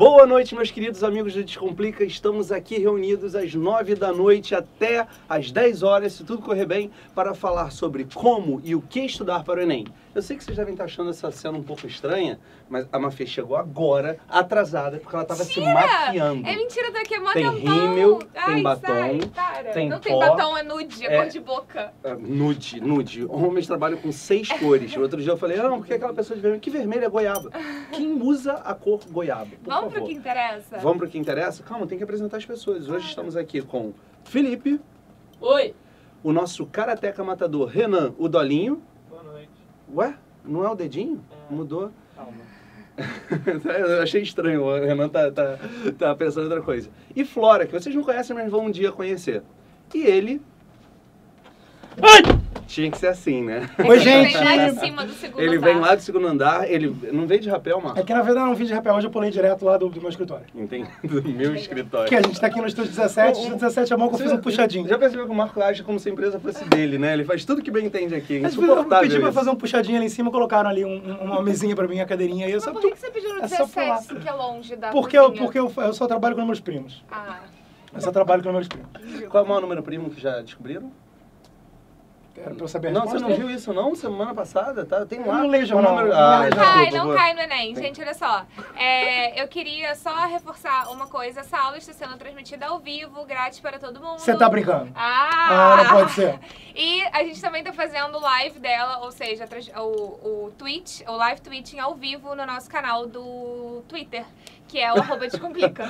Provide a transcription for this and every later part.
Boa noite, meus queridos amigos do Descomplica. Estamos aqui reunidos às 9 da noite até às 10 horas, se tudo correr bem, para falar sobre como e o que estudar para o Enem. Eu sei que vocês devem estar achando essa cena um pouco estranha, mas a Mafê chegou agora, atrasada, porque ela estava se maquiando. É mentira, daqui é mó Tem tempão. rímel, tem Ai, batom, sai, não pó. tem batom, é nude, é cor de boca. Nude. Homens trabalham com 6 cores. Outro dia eu falei, não, porque aquela pessoa de vermelho, que vermelho é goiaba. Quem usa a cor goiaba? Vamos pro que interessa? Vamos pro que interessa? Calma, tem que apresentar as pessoas. Hoje estamos aqui com Felipe. Oi. O nosso karateca matador Renan, o Dolinho. Boa noite. Ué? Não é o dedinho? Mudou. Calma. Eu achei estranho, o Renan tá pensando em outra coisa. E Flora, que vocês não conhecem, mas vão um dia conhecer. E ele... Ai! Tinha que ser assim, né? Oi, gente! Ele vem lá de cima do segundo Ele andar. vem lá do segundo andar, ele não veio de rapel, Marcos? É que na verdade eu não vim de rapel, hoje eu pulei direto lá do meu escritório. Entendi, do meu escritório. Porque a gente tá aqui no estúdio 17, estúdio 17 é bom que eu fiz um puxadinho. Já percebeu que o Marco age como se a empresa fosse dele, né? Ele faz tudo que bem entende aqui, Mas eu insuportável pedi pra isso. fazer um puxadinho ali em cima, colocaram ali uma mesinha pra mim, a cadeirinha aí. Eu Mas só, por que você pediu no é só falar. 17, que é longe da porque cozinha? eu só trabalho com meus primos. Ah, Eu só trabalho com meus primos. Qual é o maior número primo que já descobriram? Era pra eu saber a Não, resposta. você não viu isso não? Semana passada, tá? Tem lá. Eu não leio o jornal. número... Não Ah, leio já jornal. não cai no Enem. Gente, olha só. Eu queria só reforçar uma coisa. Essa aula está sendo transmitida ao vivo, grátis para todo mundo. Você tá brincando? Ah! Não pode ser. E a gente também tá fazendo live dela, ou seja, o tweet, o live tweeting ao vivo no nosso canal do Twitter, que é o @descomplica.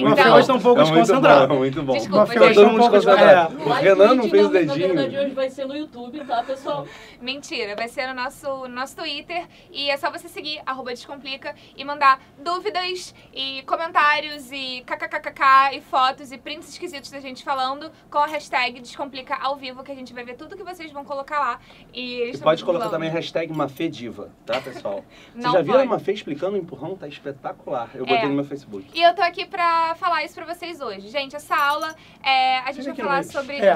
Mafê hoje tá um pouco desconcentrado. Muito bom. Desculpa, Mafê hoje gente. tá um pouco desconcentrado. O Renan não fez o Na dedinho. verdade, hoje vai ser no YouTube, tá, pessoal? Mentira, vai ser no nosso Twitter e é só você seguir @descomplica e mandar dúvidas e comentários e kkkk e fotos e prints esquisitos da gente falando com a hashtag Descomplica ao vivo, que a gente vai ver tudo que vocês vão colocar lá. E Pode colocar também a hashtag Mafediva, tá, pessoal? Vocês Não já viram a pode. Mafê explicando o empurrão? Tá espetacular. Eu botei no meu Facebook. E eu tô aqui pra falar isso pra vocês hoje. Gente, essa aula, a gente vai aqui falar no meio. sobre... É.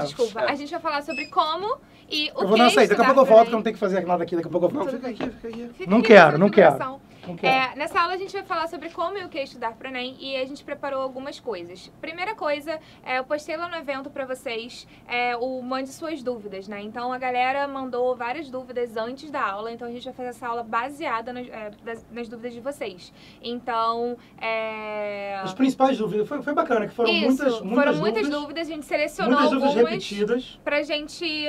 A gente vai falar sobre como e o Eu vou que dar uma saída, daqui a estudar pouco eu pro volto, que eu Enem. não tenho que fazer nada aqui, daqui a pouco eu Não, volto. fica aqui. Fica Não aqui quero, nessa não quero. configuração. Não quero. Nessa aula a gente vai falar sobre como e o que estudar para o Enem e a gente preparou algumas coisas. Primeira coisa, eu postei lá no evento para vocês o Mande Suas Dúvidas, né? Então a galera mandou várias dúvidas antes da aula, então a gente vai fazer essa aula baseada nas dúvidas de vocês. Então, As principais dúvidas, foi bacana, que foram isso, muitas dúvidas, a gente selecionou muitas dúvidas algumas repetidas. pra gente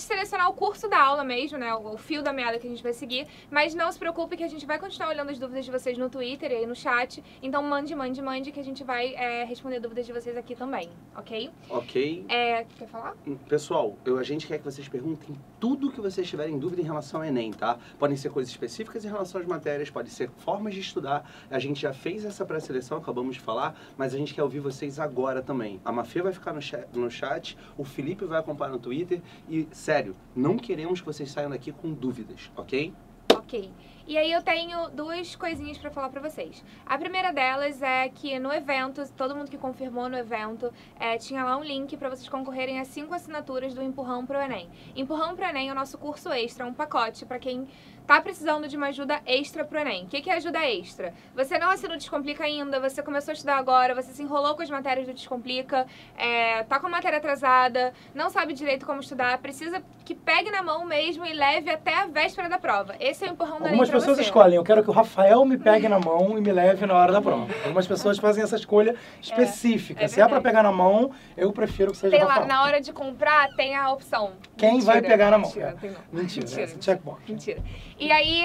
selecionar o curso da aula mesmo, né? O fio da meada que a gente vai seguir. Mas não se preocupe que a gente vai continuar olhando as dúvidas de vocês no Twitter e aí no chat. Então mande que a gente vai responder dúvidas de vocês aqui também, ok? Ok. Quer falar? Pessoal, a gente quer que vocês perguntem tudo que vocês tiverem dúvida em relação ao Enem, tá? Podem ser coisas específicas em relação às matérias, podem ser formas de estudar. A gente já fez essa pré-seleção, acabamos de falar, mas a gente quer ouvir vocês agora também. A Mafê vai ficar no chat, o Felipe vai acompanhar no Twitter e, sério, não queremos que vocês saiam daqui com dúvidas, ok? Ok. E aí eu tenho duas coisinhas pra falar pra vocês. A primeira delas é que no evento, todo mundo que confirmou no evento, tinha lá um link pra vocês concorrerem a 5 assinaturas do Empurrão pro Enem. Empurrão pro Enem é o nosso curso extra, um pacote pra quem tá precisando de uma ajuda extra pro Enem. O que é ajuda extra? Você não assinou o Descomplica ainda, você começou a estudar agora, você se enrolou com as matérias do Descomplica, tá com a matéria atrasada, não sabe direito como estudar, precisa que pegue na mão mesmo e leve até a véspera da prova. Esse é o Empurrão do Enem Algumas pra pessoas você. escolhem, eu quero que o Rafael me pegue na mão e me leve na hora da prova. Algumas pessoas fazem essa escolha específica. Se é pra verdade. pegar na mão, eu prefiro que seja Tem o lá, Rafael. na hora de comprar, tem a opção. Quem vai pegar na mão? Mentira, tem não. Mentira, Mentira. essa checkbox. Mentira. E aí,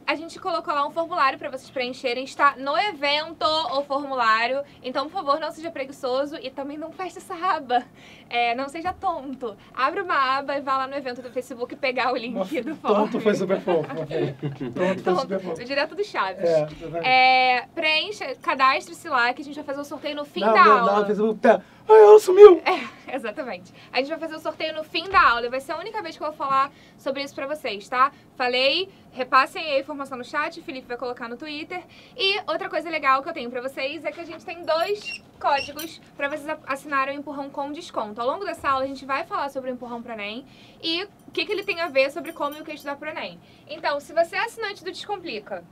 a gente colocou lá um formulário pra vocês preencherem. Está no evento o formulário. Então, por favor, não seja preguiçoso e também não feche essa aba. Não seja tonto. Abre uma aba e vá lá no evento do Facebook pegar o link do formulário. Tonto foi super fofo. Tonto foi super fofo. Direto do Chaves. Preencha, cadastre-se lá que a gente vai fazer o sorteio no fim da aula. Ela sumiu! Exatamente. A gente vai fazer o sorteio no fim da aula e vai ser a única vez que eu vou falar sobre isso pra vocês, tá? Falei, repassem aí a informação no chat, o Felipe vai colocar no Twitter. E outra coisa legal que eu tenho pra vocês é que a gente tem 2 códigos pra vocês assinarem o Empurrão com desconto. Ao longo dessa aula a gente vai falar sobre o Empurrão pro Enem e o que ele tem a ver sobre como e o que estudar pro Enem. Então, se você é assinante do Descomplica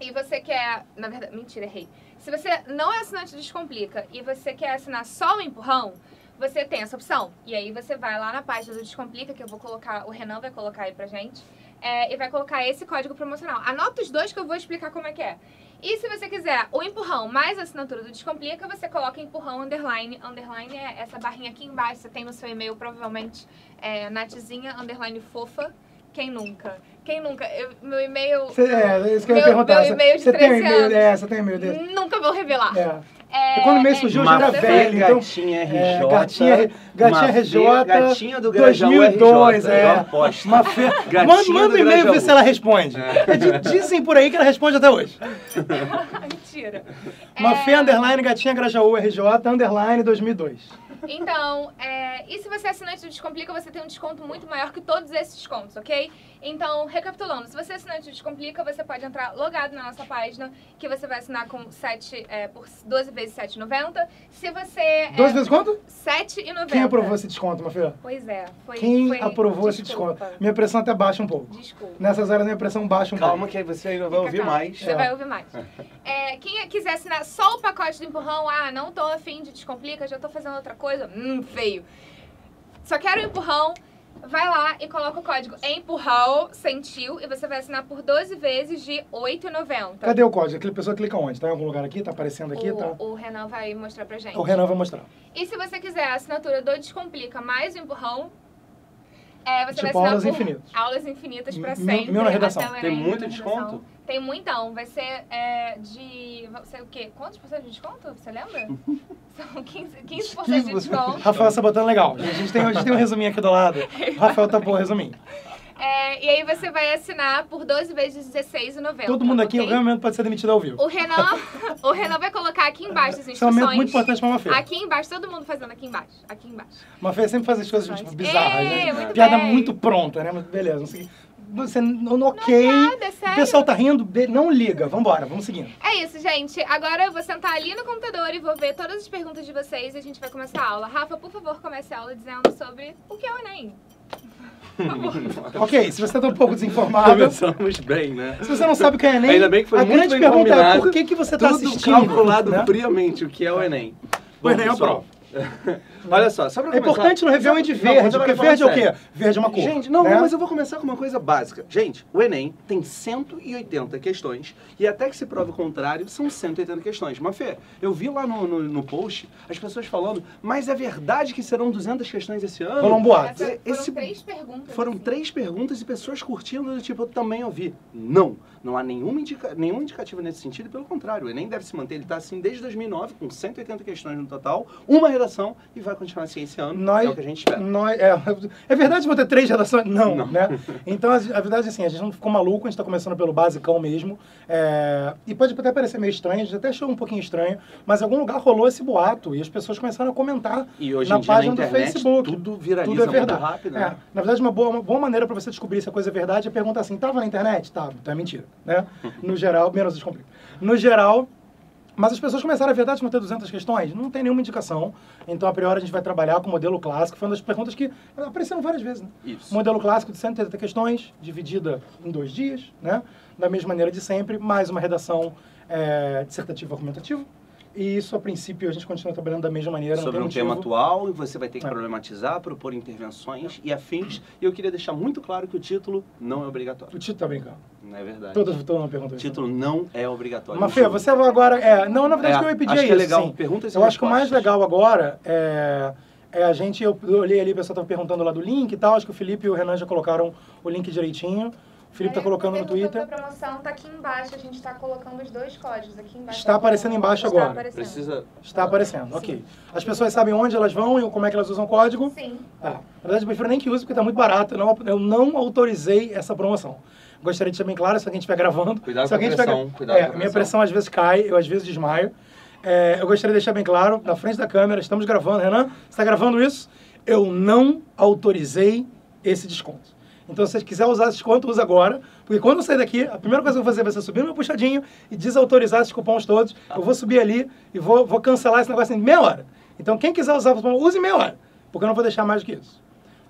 e você quer... Na verdade, mentira, errei. Se você não é assinante do Descomplica e você quer assinar só o empurrão, você tem essa opção. E aí você vai lá na página do Descomplica, que eu vou colocar, o Renan vai colocar aí pra gente, e vai colocar esse código promocional. Anota os dois que eu vou explicar como é que é. E se você quiser o empurrão mais a assinatura do Descomplica, você coloca empurrão underline. Underline é essa barrinha aqui embaixo, você tem no seu e-mail provavelmente Natzinha underline fofa. Quem nunca? Quem nunca? Meu e-mail... isso que eu ia perguntar. Meu e-mail de você 13 tem e-mail, anos. você tem e-mail desse? Nunca vou revelar. E quando o e-mail surgiu, eu já era velho. Então, Gatinha RJ. Gatinha RJ. Gatinha do Grajaú 2002, RJ, eu aposto. Manda um e-mail ver se ela responde. Dizem por aí que ela responde até hoje. Mentira. Mafê underline Gatinha Grajaú RJ underline 2002. Então, e se você é assinante do Descomplica, você tem um desconto muito maior que todos esses descontos, ok? Então, recapitulando, se você é assinante do Descomplica, você pode entrar logado na nossa página, que você vai assinar com 12 vezes R$ 7,90. Se você... 12 vezes quanto? R$ 7,90. Quem aprovou esse desconto, Mafê? Pois é. Quem aprovou esse desconto? Minha pressão até baixa um pouco. Desculpa. Nessas horas minha pressão baixa um pouco. Calma que aí você ainda vai ouvir mais. Você vai ouvir mais. Quem quiser assinar só o pacote do empurrão, não tô afim de Descomplica, já tô fazendo outra coisa, feio. Só quero o empurrão, vai lá e coloca o código empurrão, sentiu, e você vai assinar por 12 vezes de R$ 8,90. Cadê o código? Aquela pessoa clica onde? Tá em algum lugar aqui? Tá aparecendo aqui? O Renan vai mostrar pra gente. O Renan vai mostrar. E se você quiser a assinatura do Descomplica mais o empurrão, você tipo vai assinar aulas infinitas. Aulas infinitas pra sempre. Mil na redação. Tem muito desconto? Tem muitão. Vai ser o quê? Quantos por cento de desconto? Você lembra? São 15% de desconto. Rafael Sabotão, legal. A gente tem um resuminho aqui do lado. O Rafael tá bom, resuminho. E aí você vai assinar por 12 vezes R$16,90. Todo mundo aqui, em algum momento, pode ser demitido ao vivo. O Renan vai colocar aqui embaixo as instruções. Isso é um momento muito importante pra Mafê. Aqui embaixo, todo mundo fazendo aqui embaixo. Aqui embaixo. Mafê sempre faz as coisas tipo, bizarras, né? Muito Piada bem. muito pronta, né? Mas beleza, vamos seguir. Você não ok. Nada, sério. O pessoal tá rindo, não liga. Vambora, vamos seguindo. É isso, gente. Agora eu vou sentar ali no computador e vou ver todas as perguntas de vocês e a gente vai começar a aula. Rafa, por favor, comece a aula dizendo sobre o que é o Enem. Ok, se você tá um pouco desinformado... Começamos bem, né? Se você não sabe o que é Enem, ainda bem que foi a muito grande bem pergunta combinado, é por que você tá tudo assistindo? calculado né? friamente o que é o Enem. O Enem é a pessoal, Olha só pra começar... É importante no Réveillon ir de verde, porque verde é o quê? Verde é uma cor. Gente, não, né? mas eu vou começar com uma coisa básica. Gente, o Enem tem 180 questões e até que se prove o contrário, são 180 questões. Mafê, eu vi lá no post as pessoas falando, mas é verdade que serão 200 questões esse ano? Rolou um boato. Foram 3 perguntas. Foram 3 perguntas e pessoas curtindo, do tipo, eu também ouvi. Não há nenhum indicativo nesse sentido, pelo contrário, o Enem deve se manter, ele está assim desde 2009, com 180 questões no total, uma redação, e vai continuar assim esse ano, é o que a gente espera. É verdade que vão ter 3 redações? Não, né? Então, a verdade é assim, a gente não ficou maluco, a gente está começando pelo basicão mesmo, e pode até parecer meio estranho, a gente até achou um pouquinho estranho, mas em algum lugar rolou esse boato, e as pessoas começaram a comentar e hoje na em dia, página na internet, do Facebook. Tudo viraliza tudo é verdade. muito rápido, né? Na verdade, uma boa maneira para você descobrir se a coisa é verdade é perguntar assim, tava na internet? Tava, então é mentira, né? No geral, menos Descomplica. No geral, mas as pessoas começaram, a verdade, a ter 200 questões? Não tem nenhuma indicação. Então, a priori, a gente vai trabalhar com o modelo clássico. Foi uma das perguntas que apareceram várias vezes, né? Isso. Modelo clássico de 180 questões, dividida em 2 dias, né? Da mesma maneira de sempre, mais uma redação dissertativa argumentativa. E isso, a princípio, a gente continua trabalhando da mesma maneira. Sobre um tema atual, e você vai ter que problematizar, propor intervenções e afins. E eu queria deixar muito claro que o título não é obrigatório. O título tá brincando. Não é verdade. Todo mundo pergunta O isso. título não é obrigatório. Mafê, você agora... Não, na verdade, o que eu ia pedir acho é que isso. É legal. Sim. Perguntas e eu acho que o mais respostas. legal agora é a gente... Eu olhei ali, o pessoal estava perguntando lá do link e tal. Acho que o Felipe e o Renan já colocaram o link direitinho. O Felipe está colocando no Twitter. A promoção tá aqui embaixo, a gente está colocando os 2 códigos aqui embaixo. Está aparecendo embaixo agora. Está aparecendo, ok. As pessoas sabem onde elas vão e como é que elas usam o código? Sim. Na verdade, eu prefiro nem que use, porque está muito barato. Eu não autorizei essa promoção. Gostaria de deixar bem claro, se alguém estiver gravando... Cuidado se com a alguém pressão. estiver... Minha pressão às vezes cai, eu às vezes desmaio. Eu gostaria de deixar bem claro, na frente da câmera, estamos gravando. Renan, você está gravando isso? Eu não autorizei esse desconto. Então, se você quiser usar esse desconto, usa agora. Porque quando eu sair daqui, a primeira coisa que eu vou fazer vai ser subir no meu puxadinho e desautorizar esses cupons todos. Eu vou subir ali e vou cancelar esse negócio em meia hora. Então, quem quiser usar o cupom, use em meia hora. Porque eu não vou deixar mais do que isso.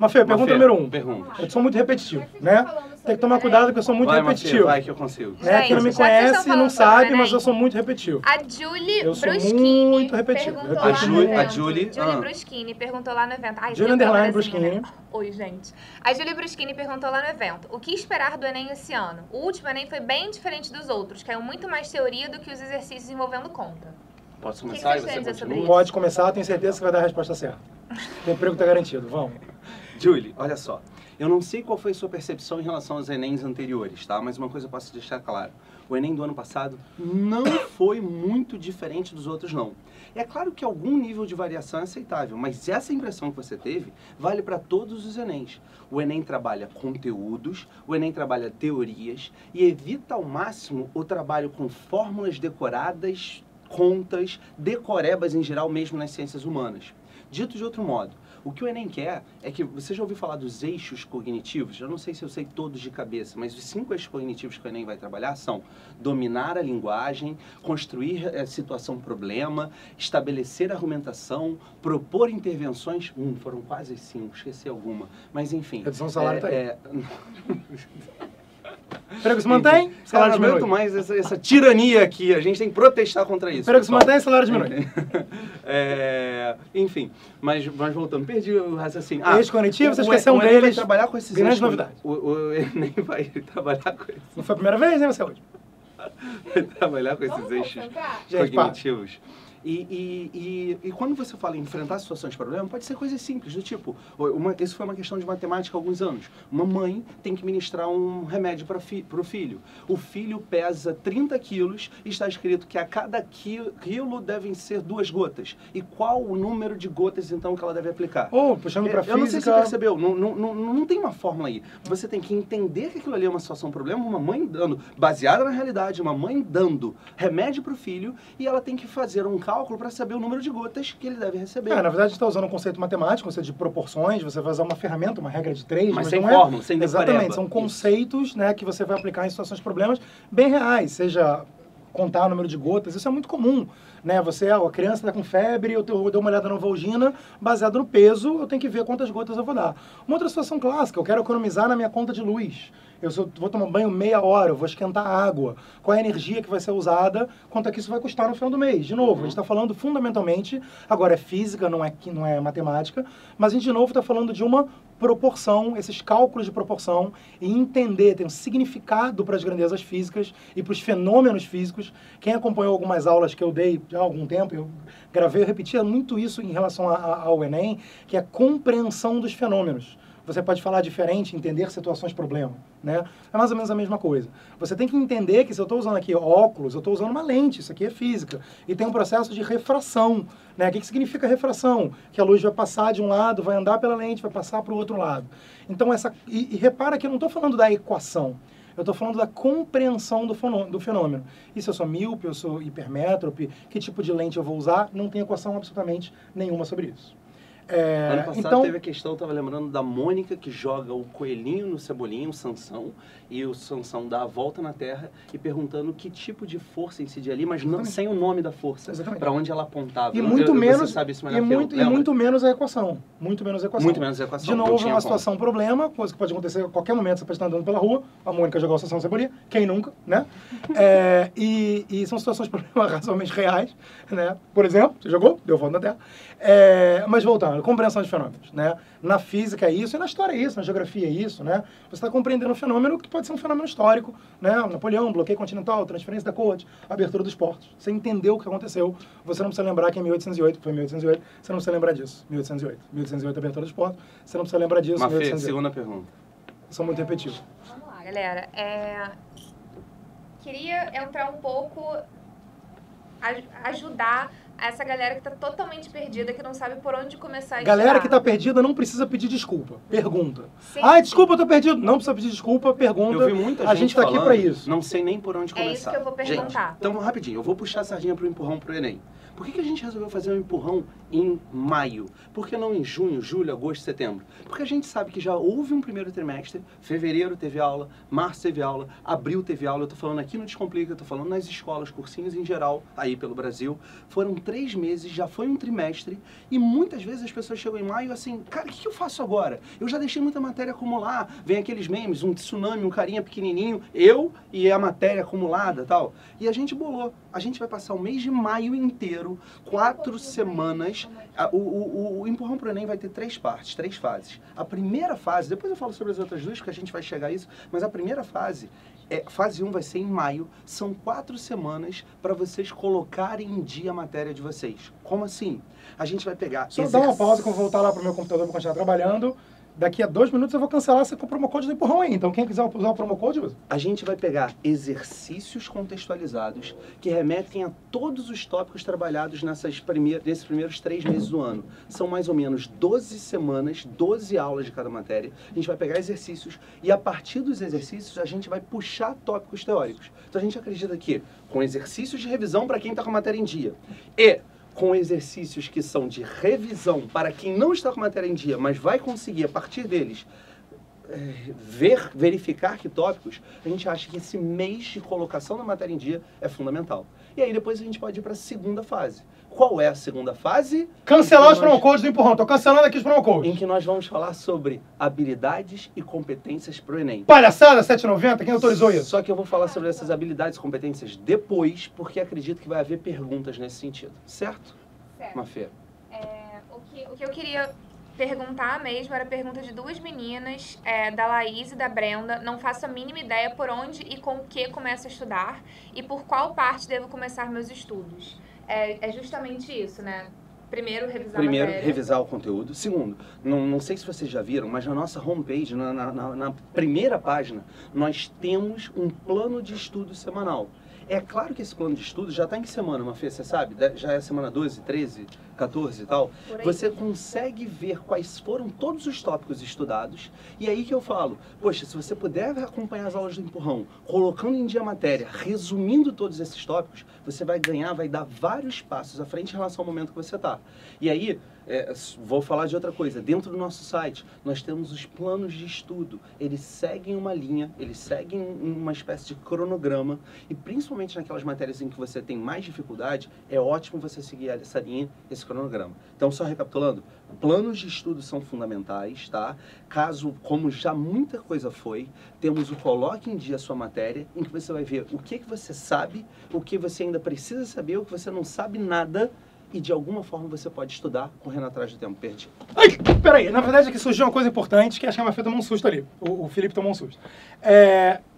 Mafê, pergunta número 1. Pergunta. Eu sou muito repetitivo, né? Tem que tomar cuidado porque eu sou muito Vai, repetitivo. Mafê, vai que eu consigo. Né? Quem não me Gente, já que vocês conhece estão não falando sobre sabe, Enem, mas eu sou muito repetitivo. A Julie Eu sou Bruschini muito repetido. perguntou A lá no Julie- evento. a Julie- Bruschini perguntou lá no evento. Ai, Julie tem underline câmerazinha, Bruschini. né? Oi, gente. A Julie Bruschini perguntou lá no evento: o que esperar do Enem esse ano? O último Enem foi bem diferente dos outros, caiu muito mais teoria do que os exercícios envolvendo conta. Posso O que começar e vocês têm a você dizer sobre continua? isso? Pode começar, tenho certeza que vai dar a resposta certa. O emprego tá garantido, vamos. Julie, olha só. Eu não sei qual foi a sua percepção em relação aos Enems anteriores, tá? Mas uma coisa eu posso deixar claro. O Enem do ano passado não foi muito diferente dos outros, não. É claro que algum nível de variação é aceitável, mas essa impressão que você teve vale para todos os Enems. O Enem trabalha conteúdos, o Enem trabalha teorias e evita ao máximo o trabalho com fórmulas decoradas, contas, decorebas em geral, mesmo nas ciências humanas. Dito de outro modo, o que o Enem quer é que... Você já ouviu falar dos eixos cognitivos? Eu não sei se eu sei todos de cabeça, mas os 5 eixos cognitivos que o Enem vai trabalhar são dominar a linguagem, construir situação-problema, estabelecer argumentação, propor intervenções... foram quase 5, esqueci alguma. Mas enfim... Redução do salário tá aí. Emprego se mantém, Enfim, salário eu não aguento diminui. mais essa tirania aqui. A gente tem que protestar contra isso. Emprego se pessoal. mantém, salário diminui. Enfim, mas voltando, perdi o raciocínio. Eixo cognitivo, você o esqueceu um Enem vai deles. trabalhar com esses Grande eixos. novidade. O Enem vai trabalhar com esses, Não foi a primeira vez, né, você hoje? vai trabalhar com esses Vamos eixos concentrar? Gente, cognitivos. E quando você fala em enfrentar situações de problema, pode ser coisas simples, do tipo, isso foi uma questão de matemática há alguns anos. Uma mãe tem que ministrar um remédio para o filho. O filho pesa 30 quilos e está escrito que a cada quilo devem ser 2 gotas. E qual o número de gotas, então, que ela deve aplicar? Ou, puxando pra Eu não sei se você física... percebeu, não tem uma fórmula aí. Você tem que entender que aquilo ali é uma situação problema, uma mãe dando, baseada na realidade, uma mãe dando remédio para o filho e ela tem que fazer um cálculo para saber o número de gotas que ele deve receber. Na verdade, a gente está usando um conceito matemático, um conceito de proporções, você vai usar uma ferramenta, uma regra de 3, Mas sem não fórmula, sem decoreba. Exatamente, são conceitos, né, que você vai aplicar em situações de problemas bem reais, seja contar o número de gotas, isso é muito comum, né? A criança está com febre, eu dou uma olhada na Novalgina, baseado no peso, eu tenho que ver quantas gotas eu vou dar. Uma outra situação clássica, eu quero economizar na minha conta de luz. Vou tomar banho meia hora, eu vou esquentar água. Qual é a energia que vai ser usada? Quanto é que isso vai custar no final do mês? De novo, a gente está falando fundamentalmente, agora é física, não é matemática, mas a gente de novo está falando de uma proporção, esses cálculos de proporção, e entender, tem um significado para as grandezas físicas e para os fenômenos físicos. Quem acompanhou algumas aulas que eu dei já há algum tempo, eu gravei, eu repetia muito isso em relação ao Enem, que é a compreensão dos fenômenos. Você pode falar diferente, entender situações problema, né? É mais ou menos a mesma coisa. Você tem que entender que se eu estou usando aqui óculos, eu estou usando uma lente, isso aqui é física. E tem um processo de refração, né? O que significa refração? Que a luz vai passar de um lado, vai andar pela lente, vai passar para o outro lado. Então, e repara que eu não estou falando da equação. Eu estou falando da compreensão do fenômeno. E se eu sou míope, eu sou hipermétrope, que tipo de lente eu vou usar, não tem equação absolutamente nenhuma sobre isso. Ano passado então, teve a questão, eu estava lembrando da Mônica que joga o coelhinho no Cebolinha, o Sansão, e o Sansão dá a volta na Terra e perguntando que tipo de força incidia ali, mas não, sem o nome da força, para onde ela apontava. E muito menos, você sabe isso e muito menos a equação. Muito menos a equação. Muito menos a equação. De novo, uma situação problema, coisa que pode acontecer a qualquer momento, você pode estar andando pela rua, a Mônica jogar o Sansão no Cebolinha, quem nunca, né? E são situações de problema razoavelmente reais, né? Por exemplo, você jogou, deu volta na Terra. Mas voltando, compreensão de fenômenos, né? Na física é isso, e na história é isso, na geografia é isso, né? Você está compreendendo um fenômeno que pode ser um fenômeno histórico, né? Napoleão, bloqueio continental, transferência da corte, abertura dos portos. Você entendeu o que aconteceu, você não precisa lembrar que em 1808, foi em 1808, você não precisa lembrar disso. 1808, abertura dos portos, você não precisa lembrar disso. Mafê, segunda pergunta. Eu sou muito repetitivo. Vamos lá, galera. Queria entrar um pouco, ajudar essa galera que tá totalmente perdida, que não sabe por onde começar a Galera estudar. que tá perdida não precisa pedir desculpa. Pergunta. Sim. Desculpa, eu tô perdido. Não precisa pedir desculpa, pergunta. Eu vi muita a gente tá aqui falando, pra isso. Não sei nem por onde começar. É isso que eu vou perguntar. Gente, então, rapidinho, eu vou puxar a sardinha pro empurrão pro Enem. Por que a gente resolveu fazer um empurrão em maio? Por que não em junho, julho, agosto, setembro? Porque a gente sabe que já houve um primeiro trimestre, fevereiro teve aula, março teve aula, abril teve aula. Eu tô falando aqui no Descomplica, eu tô falando nas escolas, cursinhos em geral, aí pelo Brasil. Foram 3 meses, já foi um trimestre, e muitas vezes as pessoas chegam em maio assim, cara, o que eu faço agora? Eu já deixei muita matéria acumular, vem aqueles memes, um tsunami, um carinha pequenininho, eu e a matéria acumulada e tal. E a gente bolou. A gente vai passar o mês de maio inteiro, 4 semanas. O Empurrão pro Enem vai ter 3 partes, 3 fases. A primeira fase, depois eu falo sobre as outras 2, porque a gente vai chegar a isso, mas a primeira fase, fase 1 vai ser em maio, são 4 semanas para vocês colocarem em dia a matéria de vocês. Como assim? A gente vai pegar... Só dar uma pausa que eu vou voltar lá pro meu computador para continuar trabalhando. Daqui a 2 minutos eu vou cancelar esse promo code do Empurrão aí. Então quem quiser usar o promo code, usa. A gente vai pegar exercícios contextualizados que remetem a todos os tópicos trabalhados nesses primeiros 3 meses do ano. São mais ou menos 12 semanas, 12 aulas de cada matéria. A gente vai pegar exercícios e a partir dos exercícios a gente vai puxar tópicos teóricos. Então a gente acredita que com exercícios de revisão para quem está com a matéria em dia e com exercícios que são de revisão para quem não está com a matéria em dia, mas vai conseguir, a partir deles, verificar que tópicos, a gente acha que esse mês de colocação da matéria em dia é fundamental. E aí depois a gente pode ir para a segunda fase. Qual é a segunda fase? Cancelar os promo codes do Empurrão. Tô cancelando aqui os promo codes. Em que nós vamos falar sobre habilidades e competências para o Enem. Palhaçada, 7,90? Quem autorizou isso? Só que eu vou falar sobre essas habilidades e competências depois, porque acredito que vai haver perguntas nesse sentido. Certo? Certo. Mafê. O que eu queria perguntar mesmo era a pergunta de 2 meninas, da Laís e da Brenda. Não faço a mínima ideia por onde e com o que começo a estudar e por qual parte devo começar meus estudos. É justamente isso, né? Primeiro, revisar o conteúdo. Segundo, não sei se vocês já viram, mas na nossa homepage, na primeira página, nós temos um plano de estudo semanal. É claro que esse plano de estudo já está em que semana, Mafê? Você sabe? Já é semana 12, 13, 14 e tal. Você consegue ver quais foram todos os tópicos estudados. E aí que eu falo, poxa, se você puder acompanhar as aulas do Empurrão, colocando em dia a matéria, resumindo todos esses tópicos, você vai ganhar, vai dar vários passos à frente em relação ao momento que você está. E aí, vou falar de outra coisa. Dentro do nosso site, nós temos os planos de estudo. Eles seguem uma linha, eles seguem uma espécie de cronograma. E principalmente naquelas matérias em que você tem mais dificuldade, é ótimo você seguir essa linha, esse cronograma. Então, só recapitulando, planos de estudo são fundamentais, tá? Caso, como já muita coisa foi, temos o Coloque em Dia a Sua Matéria, em que você vai ver o que você sabe, o que você ainda precisa saber, o que você não sabe nada, e de alguma forma você pode estudar correndo atrás do tempo perdido. Ai, peraí, na verdade aqui surgiu uma coisa importante, que acho que a Mafê tomou um susto ali. O Felipe tomou um susto.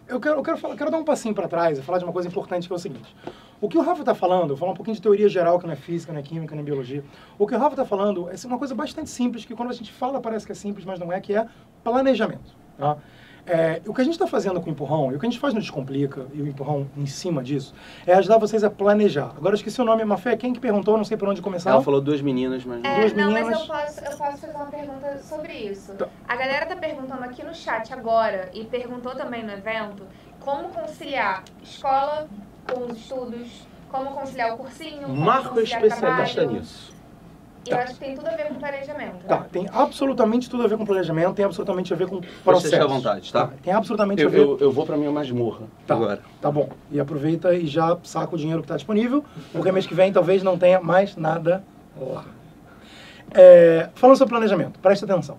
Eu quero dar um passinho para trás e falar de uma coisa importante, que é o seguinte. O que o Rafa está falando, vou falar um pouquinho de teoria geral, que não é física, não é química, não é biologia. O que o Rafa está falando é uma coisa bastante simples, que quando a gente fala parece que é simples, mas não é, que é planejamento. Tá? O que a gente está fazendo com o Empurrão, e o que a gente faz no Descomplica, e o Empurrão em cima disso, é ajudar vocês a planejar. Agora eu esqueci o nome, Mafé, quem que perguntou, não sei por onde começar. Ela falou 2 meninas, mas... Mas eu posso fazer uma pergunta sobre isso. Tá. A galera tá perguntando aqui no chat agora, e perguntou também no evento, como conciliar escola com os estudos, como conciliar o cursinho, Marco é especialista nisso. E eu acho que tem tudo a ver com planejamento. Tá, tem absolutamente tudo a ver com planejamento, tem absolutamente a ver com processo. Deixa à vontade, tá? Tem absolutamente a ver... Eu vou pra minha masmorra agora. Tá bom. E aproveita e já saca o dinheiro que está disponível, porque mês que vem talvez não tenha mais nada lá. Falando sobre planejamento, preste atenção.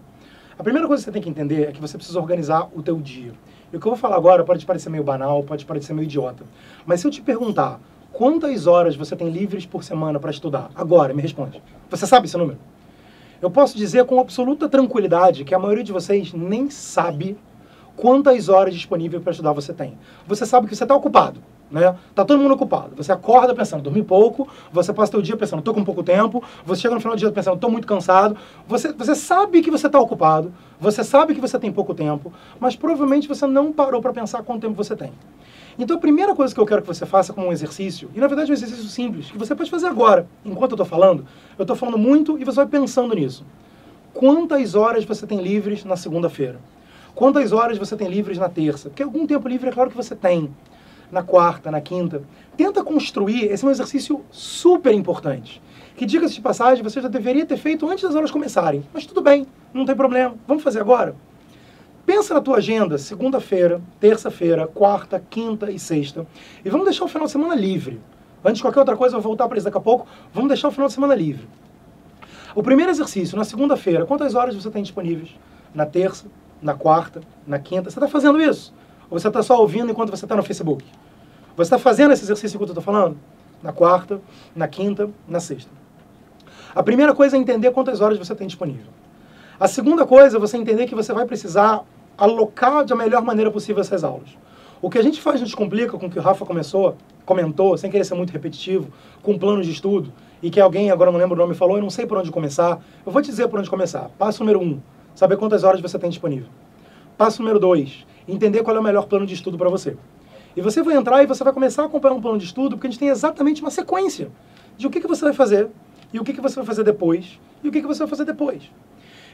A primeira coisa que você tem que entender é que você precisa organizar o teu dia. E o que eu vou falar agora pode parecer meio banal, pode parecer meio idiota. Mas se eu te perguntar quantas horas você tem livres por semana para estudar, agora, me responde. Você sabe esse número? Eu posso dizer com absoluta tranquilidade que a maioria de vocês nem sabe quantas horas disponíveis para estudar você tem. Você sabe que você está ocupado, né? Tá todo mundo ocupado. Você acorda pensando, dormi pouco, você passa o seu dia pensando, tô com pouco tempo, você chega no final do dia pensando, tô muito cansado. Você sabe que você está ocupado, você sabe que você tem pouco tempo, mas provavelmente você não parou para pensar quanto tempo você tem. Então a primeira coisa que eu quero que você faça como um exercício, e na verdade é um exercício simples, que você pode fazer agora, enquanto eu estou falando muito e você vai pensando nisso. Quantas horas você tem livres na segunda-feira? Quantas horas você tem livres na terça? Porque algum tempo livre é claro que você tem. Na quarta, na quinta. Tenta construir, esse é um exercício super importante. Que, diga-se de passagem, você já deveria ter feito antes das aulas começarem. Mas tudo bem, não tem problema. Vamos fazer agora? Pensa na tua agenda, segunda-feira, terça-feira, quarta, quinta e sexta. E vamos deixar o final de semana livre. Antes de qualquer outra coisa, eu vou voltar para isso daqui a pouco. Vamos deixar o final de semana livre. O primeiro exercício, na segunda-feira, quantas horas você tem disponíveis? Na terça, na quarta, na quinta? Você está fazendo isso? Ou você está só ouvindo enquanto você está no Facebook? Você está fazendo esse exercício que eu estou falando? Na quarta, na quinta, na sexta. A primeira coisa é entender quantas horas você tem disponível. A segunda coisa é você entender que você vai precisar alocar da melhor maneira possível essas aulas. O que a gente faz no Descomplica, com o que o Rafa comentou, sem querer ser muito repetitivo, com planos de estudo, e que alguém, agora não lembro o nome, falou, eu não sei por onde começar. Eu vou te dizer por onde começar. Passo número 1, saber quantas horas você tem disponível. Passo número 2, entender qual é o melhor plano de estudo para você. E você vai entrar e você vai começar a acompanhar um plano de estudo, porque a gente tem exatamente uma sequência de o que você vai fazer, e o que você vai fazer depois, e o que você vai fazer depois.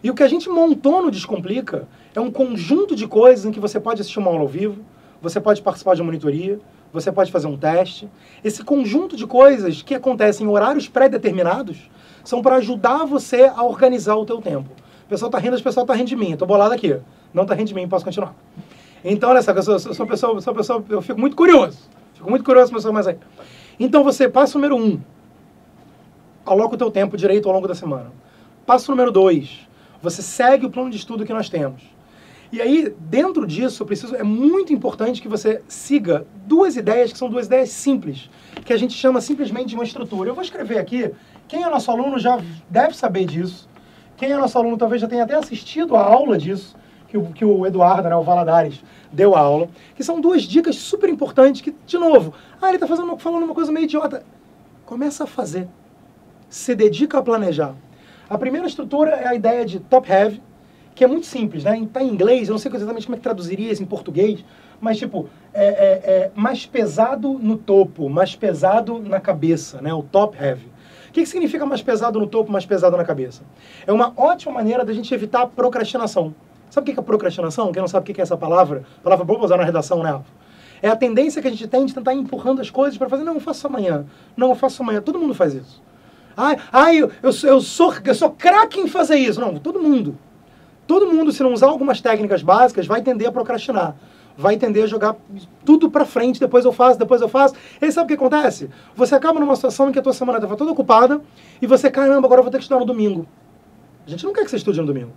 E o que a gente montou no Descomplica é um conjunto de coisas em que você pode assistir uma aula ao vivo, você pode participar de uma monitoria, você pode fazer um teste. Esse conjunto de coisas que acontecem em horários pré-determinados são para ajudar você a organizar o teu tempo. O pessoal está rindo, o pessoal está rindo de mim. Estou bolado aqui. Não está rindo de mim, posso continuar. Então, olha só, eu sou uma pessoa, eu fico muito curioso. Fico muito curioso, pessoal, mas aí. Então, você, passo número 1, aloca o teu tempo direito ao longo da semana. Passo número 2, você segue o plano de estudo que nós temos. E aí, dentro disso, é muito importante que você siga duas ideias, que são duas ideias simples, que a gente chama simplesmente de uma estrutura. Eu vou escrever aqui, quem é nosso aluno já deve saber disso, quem é nosso aluno talvez já tenha até assistido a aula disso, que o Eduardo, né, o Valadares, deu a aula, que são duas dicas super importantes que, de novo, ele está falando uma coisa meio idiota. Começa a fazer. Se dedica a planejar. A primeira estrutura é a ideia de top-heavy, que é muito simples, né? Está em inglês, eu não sei exatamente como é que traduziria isso em português, mas tipo, mais pesado no topo, mais pesado na cabeça, né? O top-heavy. O que significa mais pesado no topo, mais pesado na cabeça? É uma ótima maneira da gente evitar a procrastinação. Sabe o que é procrastinação? Quem não sabe o que é essa palavra boa para usar na redação, né? É a tendência que a gente tem de tentar ir empurrando as coisas para fazer, não, eu faço amanhã. Não, eu faço amanhã. Todo mundo faz isso. Eu sou craque em fazer isso. Não, todo mundo. Todo mundo, se não usar algumas técnicas básicas, vai tender a procrastinar. Vai tender a jogar tudo pra frente, depois eu faço. E aí sabe o que acontece? Você acaba numa situação em que a tua semana estava toda ocupada e você, caramba, agora eu vou ter que estudar no domingo. A gente não quer que você estude no domingo.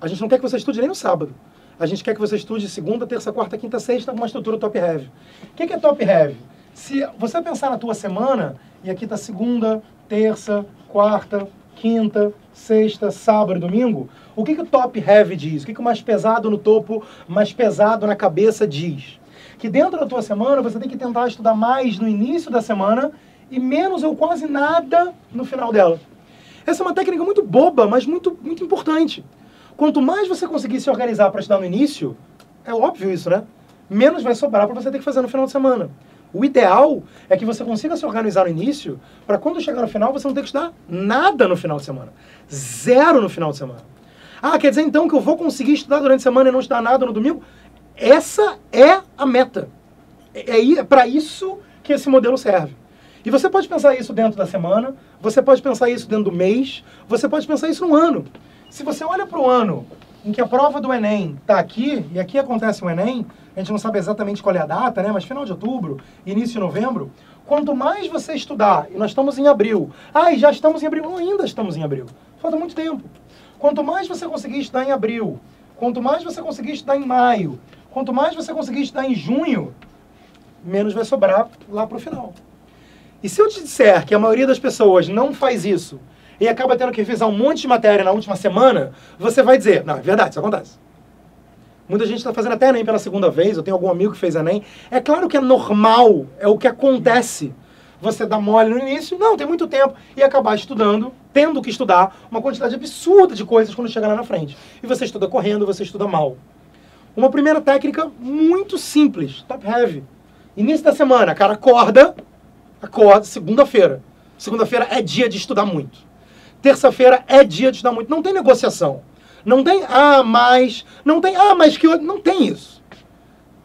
A gente não quer que você estude nem no sábado. A gente quer que você estude segunda, terça, quarta, quinta, sexta, com uma estrutura top-heavy. O que é top-heavy? Se você pensar na tua semana, e aqui está segunda, terça, quarta, quinta, sexta, sábado e domingo, o que o top-heavy diz? O que o mais pesado no topo, mais pesado na cabeça diz? Que dentro da tua semana você tem que tentar estudar mais no início da semana e menos ou quase nada no final dela. Essa é uma técnica muito boba, mas muito, muito importante. Quanto mais você conseguir se organizar para estudar no início, é óbvio isso, né? Menos vai sobrar para você ter que fazer no final de semana. O ideal é que você consiga se organizar no início, para quando chegar no final, você não ter que estudar nada no final de semana. Zero no final de semana. Quer dizer então que eu vou conseguir estudar durante a semana e não estudar nada no domingo? Essa é a meta. É para isso que esse modelo serve. E você pode pensar isso dentro da semana, você pode pensar isso dentro do mês, você pode pensar isso no ano. Se você olha para o ano em que a prova do Enem está aqui, e aqui acontece o Enem, a gente não sabe exatamente qual é a data, né? Mas final de outubro, início de novembro, quanto mais você estudar, e nós estamos em abril, e já estamos em abril, não, ainda estamos em abril, falta muito tempo. Quanto mais você conseguir estudar em abril, quanto mais você conseguir estudar em maio, quanto mais você conseguir estudar em junho, menos vai sobrar lá para o final. E se eu te disser que a maioria das pessoas não faz isso, e acaba tendo que revisar um monte de matéria na última semana, você vai dizer, não, é verdade, isso acontece. Muita gente está fazendo até Enem pela segunda vez, eu tenho algum amigo que fez Enem. É claro que é normal, é o que acontece. Você dá mole no início, não, tem muito tempo, e acabar estudando, tendo que estudar uma quantidade absurda de coisas quando chegar lá na frente. E você estuda correndo, você estuda mal. Uma primeira técnica muito simples, top-heavy. Início da semana, cara, acorda, segunda-feira. Segunda-feira é dia de estudar muito. Terça-feira é dia de estudar muito. Não tem negociação. Não tem, mas que... Não tem isso.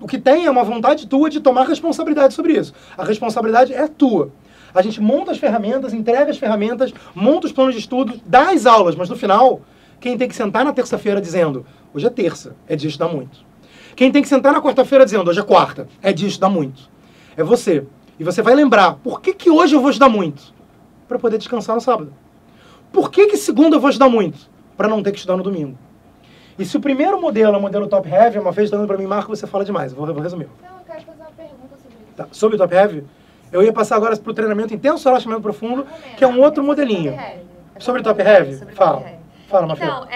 O que tem é uma vontade tua de tomar responsabilidade sobre isso. A responsabilidade é tua. A gente monta as ferramentas, entrega as ferramentas, monta os planos de estudo, dá as aulas, mas no final, quem tem que sentar na terça-feira dizendo, hoje é terça, é dia de estudar muito. Quem tem que sentar na quarta-feira dizendo, hoje é quarta, é dia de estudar muito. É você. E você vai lembrar, por que que hoje eu vou estudar muito? Para poder descansar no sábado. Por que que segunda eu vou estudar muito? Para não ter que estudar no domingo. E se o primeiro modelo é o modelo Top Heavy, uma vez dando para mim, Marco, você fala demais. Eu vou resumir. Não, eu quero fazer uma pergunta sobre isso. Tá. Sobre o Top Heavy, eu ia passar agora para o treinamento intenso, relaxamento profundo, que é um outro modelinho. Sobre Top Heavy? Fala. Fala, Mafia. Então,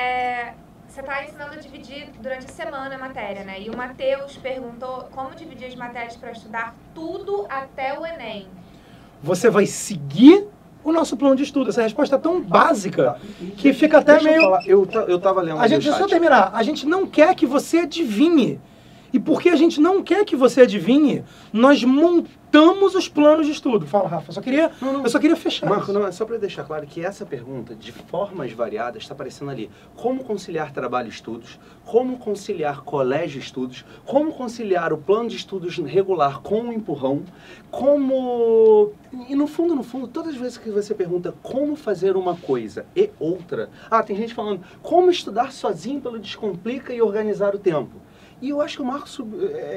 você está ensinando a dividir durante a semana a matéria, né? E o Matheus perguntou como dividir as matérias para estudar tudo até o Enem. Você vai seguir o nosso plano de estudo. Essa resposta é tão básica que fica até Deixa eu meio... falar, eu tava lendo A gente, o deixa eu chat. terminar. A gente não quer que você adivinhe. E porque a gente não quer que você adivinhe, nós montamos os planos de estudo. Fala, Rafa. Eu só queria fechar. Marco, isso. não, é só para deixar claro que essa pergunta, de formas variadas, está aparecendo ali. Como conciliar trabalho e estudos, como conciliar colégio e estudos, como conciliar o plano de estudos regular com o empurrão, como... E no fundo, todas as vezes que você pergunta como fazer uma coisa e outra... Ah, tem gente falando como estudar sozinho pelo Descomplica e organizar o tempo. E eu acho que o Marcos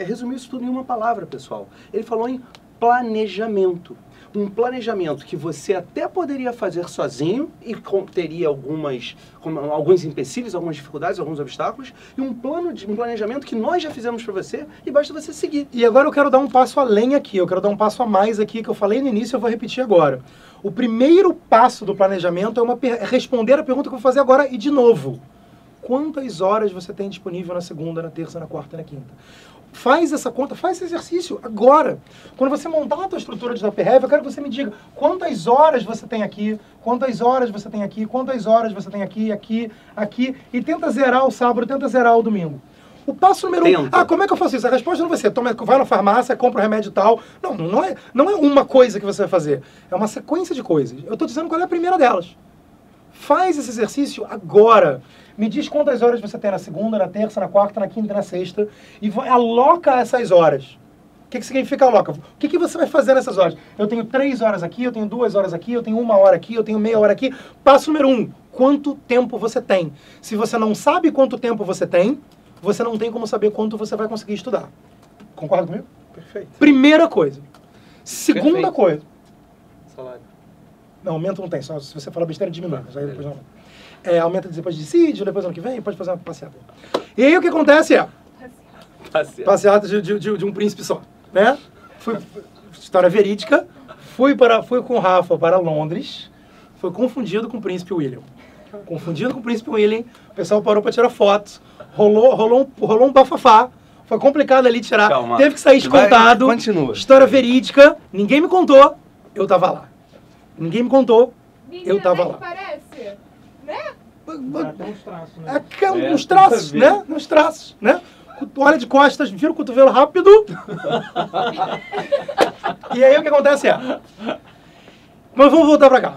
resumiu isso tudo em uma palavra, pessoal. Ele falou em planejamento. Um planejamento que você até poderia fazer sozinho e teria alguns empecilhos, algumas dificuldades, alguns obstáculos, e um planejamento que nós já fizemos para você e basta você seguir. E agora eu quero dar um passo além aqui, eu quero dar um passo a mais aqui, que eu falei no início, eu vou repetir agora. O primeiro passo do planejamento é responder a pergunta que eu vou fazer agora e de novo. Quantas horas você tem disponível na segunda, na terça, na quarta e na quinta? Faz essa conta, faz esse exercício agora. Quando você montar a tua estrutura de Top Heavy, eu quero que você me diga quantas horas você tem aqui, quantas horas você tem aqui, quantas horas você tem aqui, aqui, e tenta zerar o sábado, tenta zerar o domingo. O passo número 1. Como é que eu faço isso? A resposta não vai ser, vai na farmácia, compra o remédio e tal. Não é uma coisa que você vai fazer. É uma sequência de coisas. Eu estou dizendo qual é a primeira delas. Faz esse exercício agora. Me diz quantas horas você tem na segunda, na terça, na quarta, na quinta e na sexta. E aloca essas horas. O que significa aloca? O que você vai fazer nessas horas? Eu tenho 3 horas aqui, eu tenho 2 horas aqui, eu tenho 1 hora aqui, eu tenho meia hora aqui. Passo número 1. Quanto tempo você tem? Se você não sabe quanto tempo você tem, você não tem como saber quanto você vai conseguir estudar. Concorda comigo? Perfeito. Primeira coisa. Segunda coisa. Salário. Não, aumento não tem. Só se você falar besteira, diminui. Mas aí depois não. Aumenta depois de decide, depois ano que vem, pode fazer uma passeata. E aí o que acontece é... Passeata de um príncipe só, né? História verídica. Fui com o Rafa para Londres. Foi confundido com o príncipe William. Confundido com o príncipe William. O pessoal parou para tirar fotos. Rolou um bafafá. Foi complicado ali tirar. Calma. Teve que sair descontado. Continua. História verídica. Ninguém me contou. Eu tava lá. Ninguém me contou. Menina, Eu tava nem lá. parece, né? Uns traços, né? Uns traços, né? Olha de costas, vira o cotovelo rápido. E aí o que acontece é... Mas vamos voltar pra cá.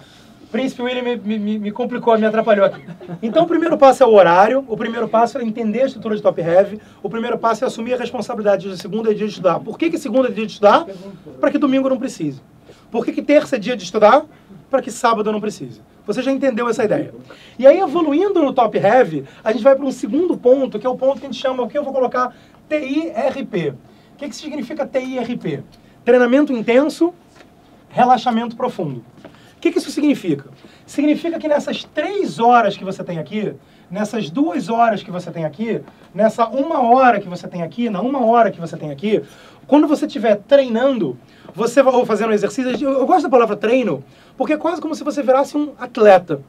Príncipe William me complicou, me atrapalhou aqui. Então o primeiro passo é o horário, o primeiro passo é entender a estrutura de Top Heavy, o primeiro passo é assumir a responsabilidade de segunda é dia de estudar. Por que segunda é dia de estudar? Para que domingo não precise. Por que terça é dia de estudar? Para que sábado não precise. Você já entendeu essa ideia. E aí, evoluindo no Top Heavy, a gente vai para um segundo ponto, que é o ponto que a gente chama, o que eu vou colocar, TIRP. O que significa TIRP? Treinamento intenso, relaxamento profundo. O que isso significa? Significa que nessas 3 horas que você tem aqui, nessas 2 horas que você tem aqui, nessa 1 hora que você tem aqui, na 1 hora que você tem aqui, quando você estiver treinando, você vai fazendo exercício. Eu gosto da palavra treino, porque é quase como se você virasse um atleta.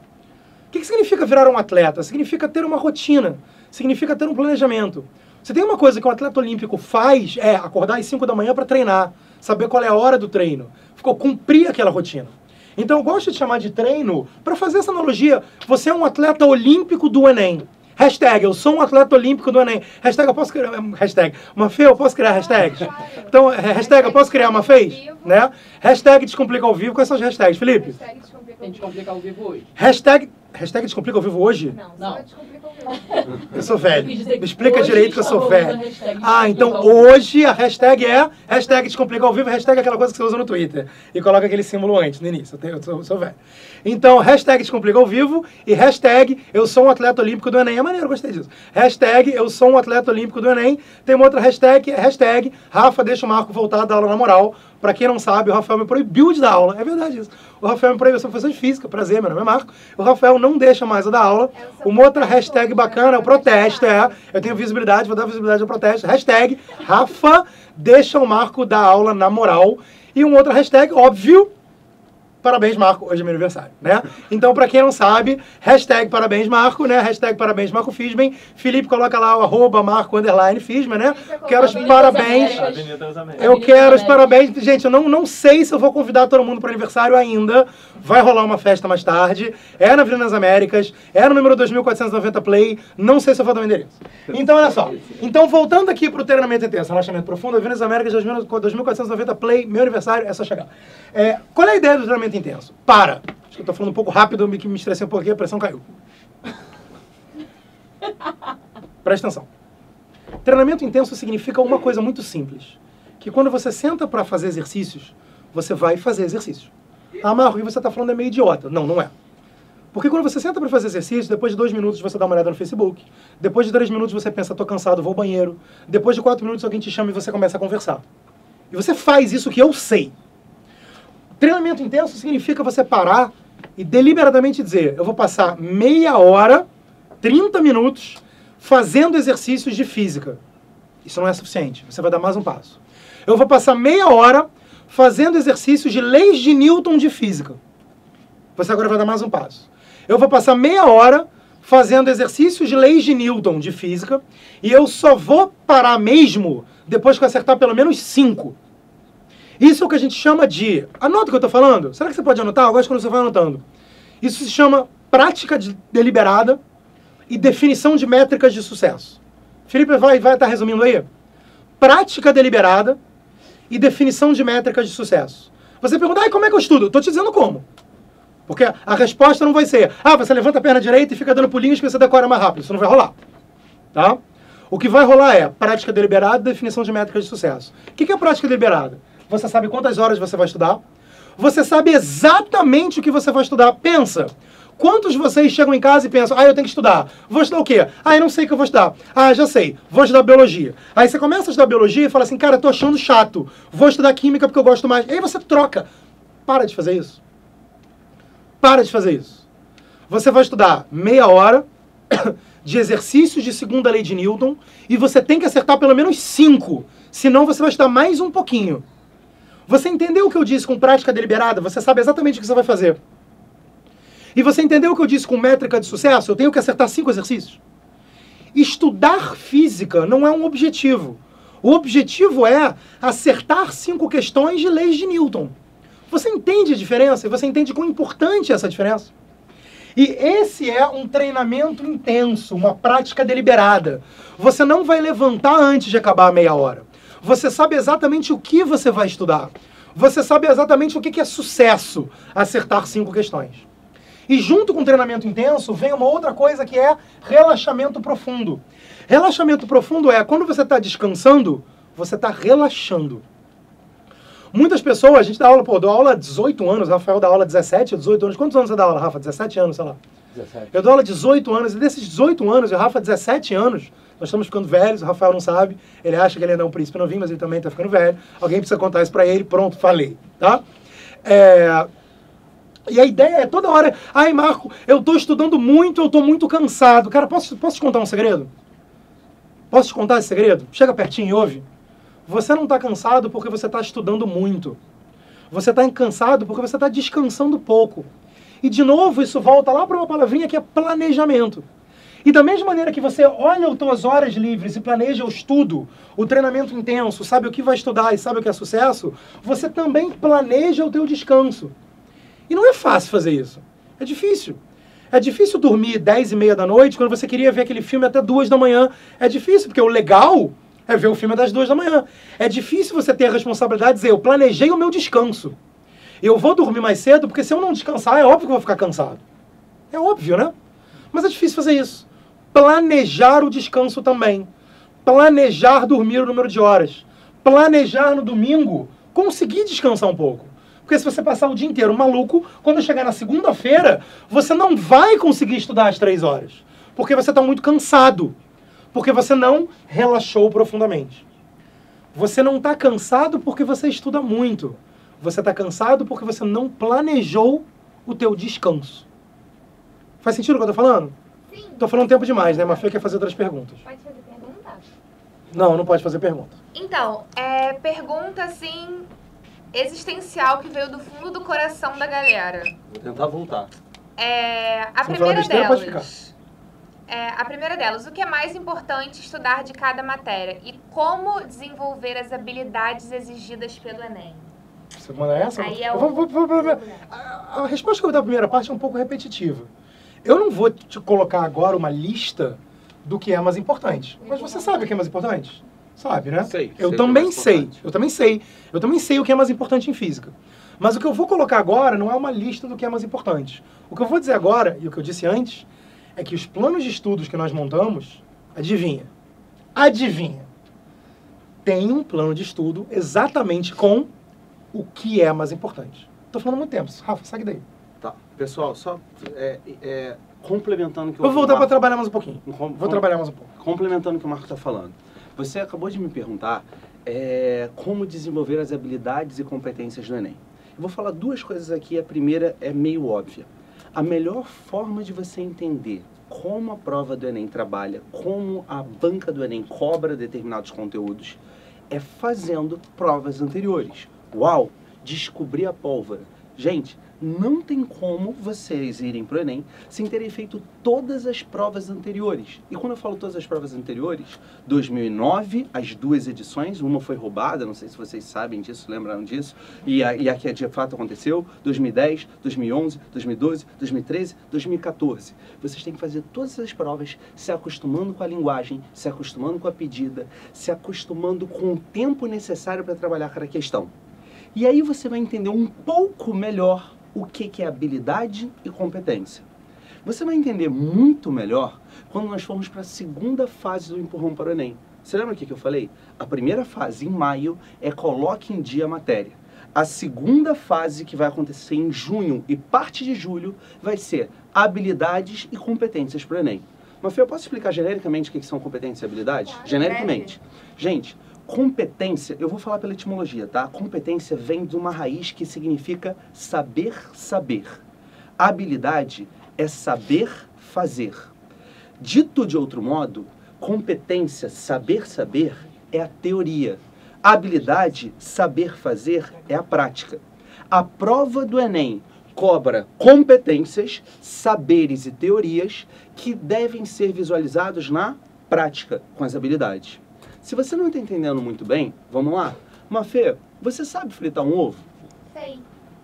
O que significa virar um atleta? Significa ter uma rotina, significa ter um planejamento. Se tem uma coisa que um atleta olímpico faz, é acordar às 5 da manhã para treinar, saber qual é a hora do treino, cumprir aquela rotina. Então eu gosto de chamar de treino, para fazer essa analogia, você é um atleta olímpico do Enem. Hashtag, eu sou um atleta olímpico do Enem. Hashtag, eu posso criar... Hashtag, Mafê, eu posso criar hashtags? Então, hashtag, eu posso criar uma fez? Né? Hashtag Descomplica ao vivo. Quais são as hashtags, Felipe? Tem Descomplica ao vivo hoje. Hashtag Descomplica ao vivo hoje? Não, só Descomplica ao vivo. Eu sou velho. Eu quis dizer que Me explica hoje direito que eu está sou rolando velho. a hashtag Ah, então Descomplica ao vivo. hoje a hashtag é hashtag Descomplica ao vivo, hashtag é aquela coisa que você usa no Twitter. E coloca aquele símbolo antes, no início. Eu sou velho. Então, hashtag Descomplica ao vivo e hashtag eu sou um atleta olímpico do Enem. É maneiro, eu gostei disso. Hashtag eu sou um atleta olímpico do Enem. Tem uma outra hashtag, que é hashtag Rafa deixa o Marco voltar a dar aula na moral, Pra quem não sabe, o Rafael me proibiu de dar aula. É verdade isso. O Rafael me proibiu, eu sou professor de física, prazer, meu nome é Marco. O Rafael não deixa mais eu dar aula. Uma outra hashtag bacana é o protesto, Eu tenho visibilidade, vou dar visibilidade ao protesto. Hashtag Rafa deixa o Marco dar aula na moral. E um outro hashtag, óbvio, parabéns, Marco, hoje é meu aniversário, né? Então, pra quem não sabe, hashtag parabéns, Marco, né? Hashtag parabéns, Marco Fisman. Felipe coloca lá o @Marco_Fisman, né? Quero os parabéns. Eu quero os parabéns. Gente, eu não sei se eu vou convidar todo mundo para aniversário ainda. Vai rolar uma festa mais tarde. É na Avenida das Américas. É no número 2490 Play. Não sei se eu vou dar o endereço. Então, olha só. Então, voltando aqui pro treinamento intenso, relaxamento profundo, Avenida das Américas, 2490 Play, meu aniversário, é só chegar. Qual é a ideia do treinamento intenso? Acho que eu tô falando um pouco rápido, que me estressei um pouquinho, a pressão caiu. Presta atenção. Treinamento intenso significa uma coisa muito simples. Que quando você senta para fazer exercícios, você vai fazer exercícios. Ah, Marco, o que você está falando é meio idiota. Não, não é. Porque quando você senta para fazer exercício, depois de 2 minutos você dá uma olhada no Facebook. Depois de 3 minutos você pensa, tô cansado, vou ao banheiro. Depois de 4 minutos alguém te chama e você começa a conversar. E você faz isso que eu sei. Treinamento intenso significa você parar e deliberadamente dizer, eu vou passar meia hora, 30 minutos, fazendo exercícios de física. Isso não é suficiente, você vai dar mais um passo. Eu vou passar meia hora fazendo exercícios de leis de Newton de física. Você agora vai dar mais um passo. Eu vou passar meia hora fazendo exercícios de leis de Newton de física e eu só vou parar mesmo depois que eu acertar pelo menos 5. Isso é o que a gente chama de... Anota o que eu estou falando? Será que você pode anotar? Eu gosto quando você vai anotando. Isso se chama prática deliberada e definição de métricas de sucesso. Felipe vai estar resumindo aí? Prática deliberada e definição de métricas de sucesso. Você pergunta, como é que eu estudo? Estou te dizendo como. Porque a resposta não vai ser, você levanta a perna direita e fica dando pulinhos que você decora mais rápido. Isso não vai rolar. Tá? O que vai rolar é prática deliberada e definição de métricas de sucesso. O que é prática deliberada? Você sabe quantas horas você vai estudar. Você sabe exatamente o que você vai estudar. Pensa. Quantos de vocês chegam em casa e pensam, eu tenho que estudar. Vou estudar o quê? Eu não sei o que eu vou estudar. Já sei. Vou estudar biologia. Aí você começa a estudar biologia e fala assim, cara, tô achando chato. Vou estudar química porque eu gosto mais. Aí você troca. Para de fazer isso. Para de fazer isso. Você vai estudar meia hora de exercícios de segunda lei de Newton e você tem que acertar pelo menos 5. Senão você vai estudar mais um pouquinho. Você entendeu o que eu disse com prática deliberada? Você sabe exatamente o que você vai fazer. E você entendeu o que eu disse com métrica de sucesso? Eu tenho que acertar 5 exercícios. Estudar física não é um objetivo. O objetivo é acertar 5 questões de leis de Newton. Você entende a diferença? E você entende quão importante é essa diferença? E esse é um treinamento intenso, uma prática deliberada. Você não vai levantar antes de acabar a meia hora. Você sabe exatamente o que você vai estudar. Você sabe exatamente o que é sucesso, acertar 5 questões. E junto com o treinamento intenso, vem uma outra coisa que é relaxamento profundo. Relaxamento profundo é quando você está descansando, você está relaxando. Muitas pessoas, a gente dá aula, dou aula há 18 anos, o Rafael dá aula há 17, 18 anos. Quantos anos você dá aula, Rafa? 17 anos, sei lá. 17. Eu dou aula há 18 anos, e desses 18 anos, e o Rafa 17 anos, nós estamos ficando velhos, o Rafael não sabe, ele acha que ele ainda é um príncipe novinho, mas ele também está ficando velho. Alguém precisa contar isso para ele, pronto, falei, tá? E a ideia é toda hora, Marco, eu estou estudando muito, eu estou muito cansado. Cara, posso te contar um segredo? Posso te contar esse segredo? Chega pertinho e ouve. Você não está cansado porque você está estudando muito. Você está cansado porque você está descansando pouco. E, de novo, isso volta lá para uma palavrinha que é planejamento. E da mesma maneira que você olha as suas horas livres e planeja o estudo, o treinamento intenso, sabe o que vai estudar e sabe o que é sucesso, você também planeja o teu descanso. E não é fácil fazer isso. É difícil. É difícil dormir 10h30 da noite quando você queria ver aquele filme até 2 da manhã. É difícil, porque o legal é ver o filme das 2 da manhã. É difícil você ter a responsabilidade de dizer, eu planejei o meu descanso. Eu vou dormir mais cedo, porque se eu não descansar, é óbvio que eu vou ficar cansado. É óbvio, né? Mas é difícil fazer isso. Planejar o descanso também. Planejar dormir o número de horas. Planejar no domingo, conseguir descansar um pouco. Porque se você passar o dia inteiro maluco, quando chegar na segunda-feira, você não vai conseguir estudar às 3 horas. Porque você está muito cansado. Porque você não relaxou profundamente. Você não está cansado porque você estuda muito. Você está cansado porque você não planejou o teu descanso. Faz sentido o que eu estou falando? Sim. Estou falando tempo demais, né? Mafê quer fazer outras perguntas. Pode fazer pergunta? Não, não pode fazer pergunta. Então, pergunta assim, existencial que veio do fundo do coração da galera. Vou tentar voltar. A Se não falar primeira besteira, pode delas. A primeira delas, o que é mais importante estudar de cada matéria e como desenvolver as habilidades exigidas pelo Enem? Você manda essa? Aí A resposta que eu vou dar na primeira parte é um pouco repetitiva. Eu não vou te colocar agora uma lista do que é mais importante. Mas você sabe o que é mais importante? Sabe, né? Sei. Eu sei também o que é sei. importante. Eu também sei. Eu também sei o que é mais importante em física. Mas o que eu vou colocar agora não é uma lista do que é mais importante. O que eu vou dizer agora, e o que eu disse antes, é que os planos de estudos que nós montamos, adivinha? Adivinha? Tem um plano de estudo exatamente com o que é mais importante. Estou falando há muito tempo. Rafa, segue daí. Tá. Pessoal, só complementando o que Eu vou voltar para Marco- trabalhar mais um pouquinho. Vou trabalhar mais um pouco. Complementando o que o Marco está falando. Você acabou de me perguntar como desenvolver as habilidades e competências do Enem. Eu vou falar duas coisas aqui. A primeira é meio óbvia. A melhor forma de você entender como a prova do Enem trabalha, como a banca do Enem cobra determinados conteúdos, é fazendo provas anteriores. Uau! Descobrir a pólvora. Gente, não tem como vocês irem para o Enem sem terem feito todas as provas anteriores. E quando eu falo todas as provas anteriores, 2009, as duas edições, uma foi roubada, não sei se vocês sabem disso, lembraram disso, e a que de fato aconteceu, 2010, 2011, 2012, 2013, 2014. Vocês têm que fazer todas as provas se acostumando com a linguagem, se acostumando com a pedida, se acostumando com o tempo necessário para trabalhar cada questão. E aí você vai entender um pouco melhor o que é habilidade e competência. Você vai entender muito melhor quando nós formos para a segunda fase do empurrão para o Enem. Você lembra o que eu falei? A primeira fase, em maio, é coloque em dia a matéria. A segunda fase, que vai acontecer em junho e parte de julho, vai ser habilidades e competências para o Enem. Mafê, eu posso explicar genericamente o que são competências e habilidades? Claro, Genericamente. Gente, competência, eu vou falar pela etimologia, tá? Competência vem de uma raiz que significa saber saber. Habilidade é saber fazer. Dito de outro modo, competência, saber saber, é a teoria. Habilidade, saber fazer, é a prática. A prova do Enem cobra competências, saberes e teorias que devem ser visualizados na prática com as habilidades. Se você não está entendendo muito bem, vamos lá. Mafê, você sabe fritar um ovo? Sei.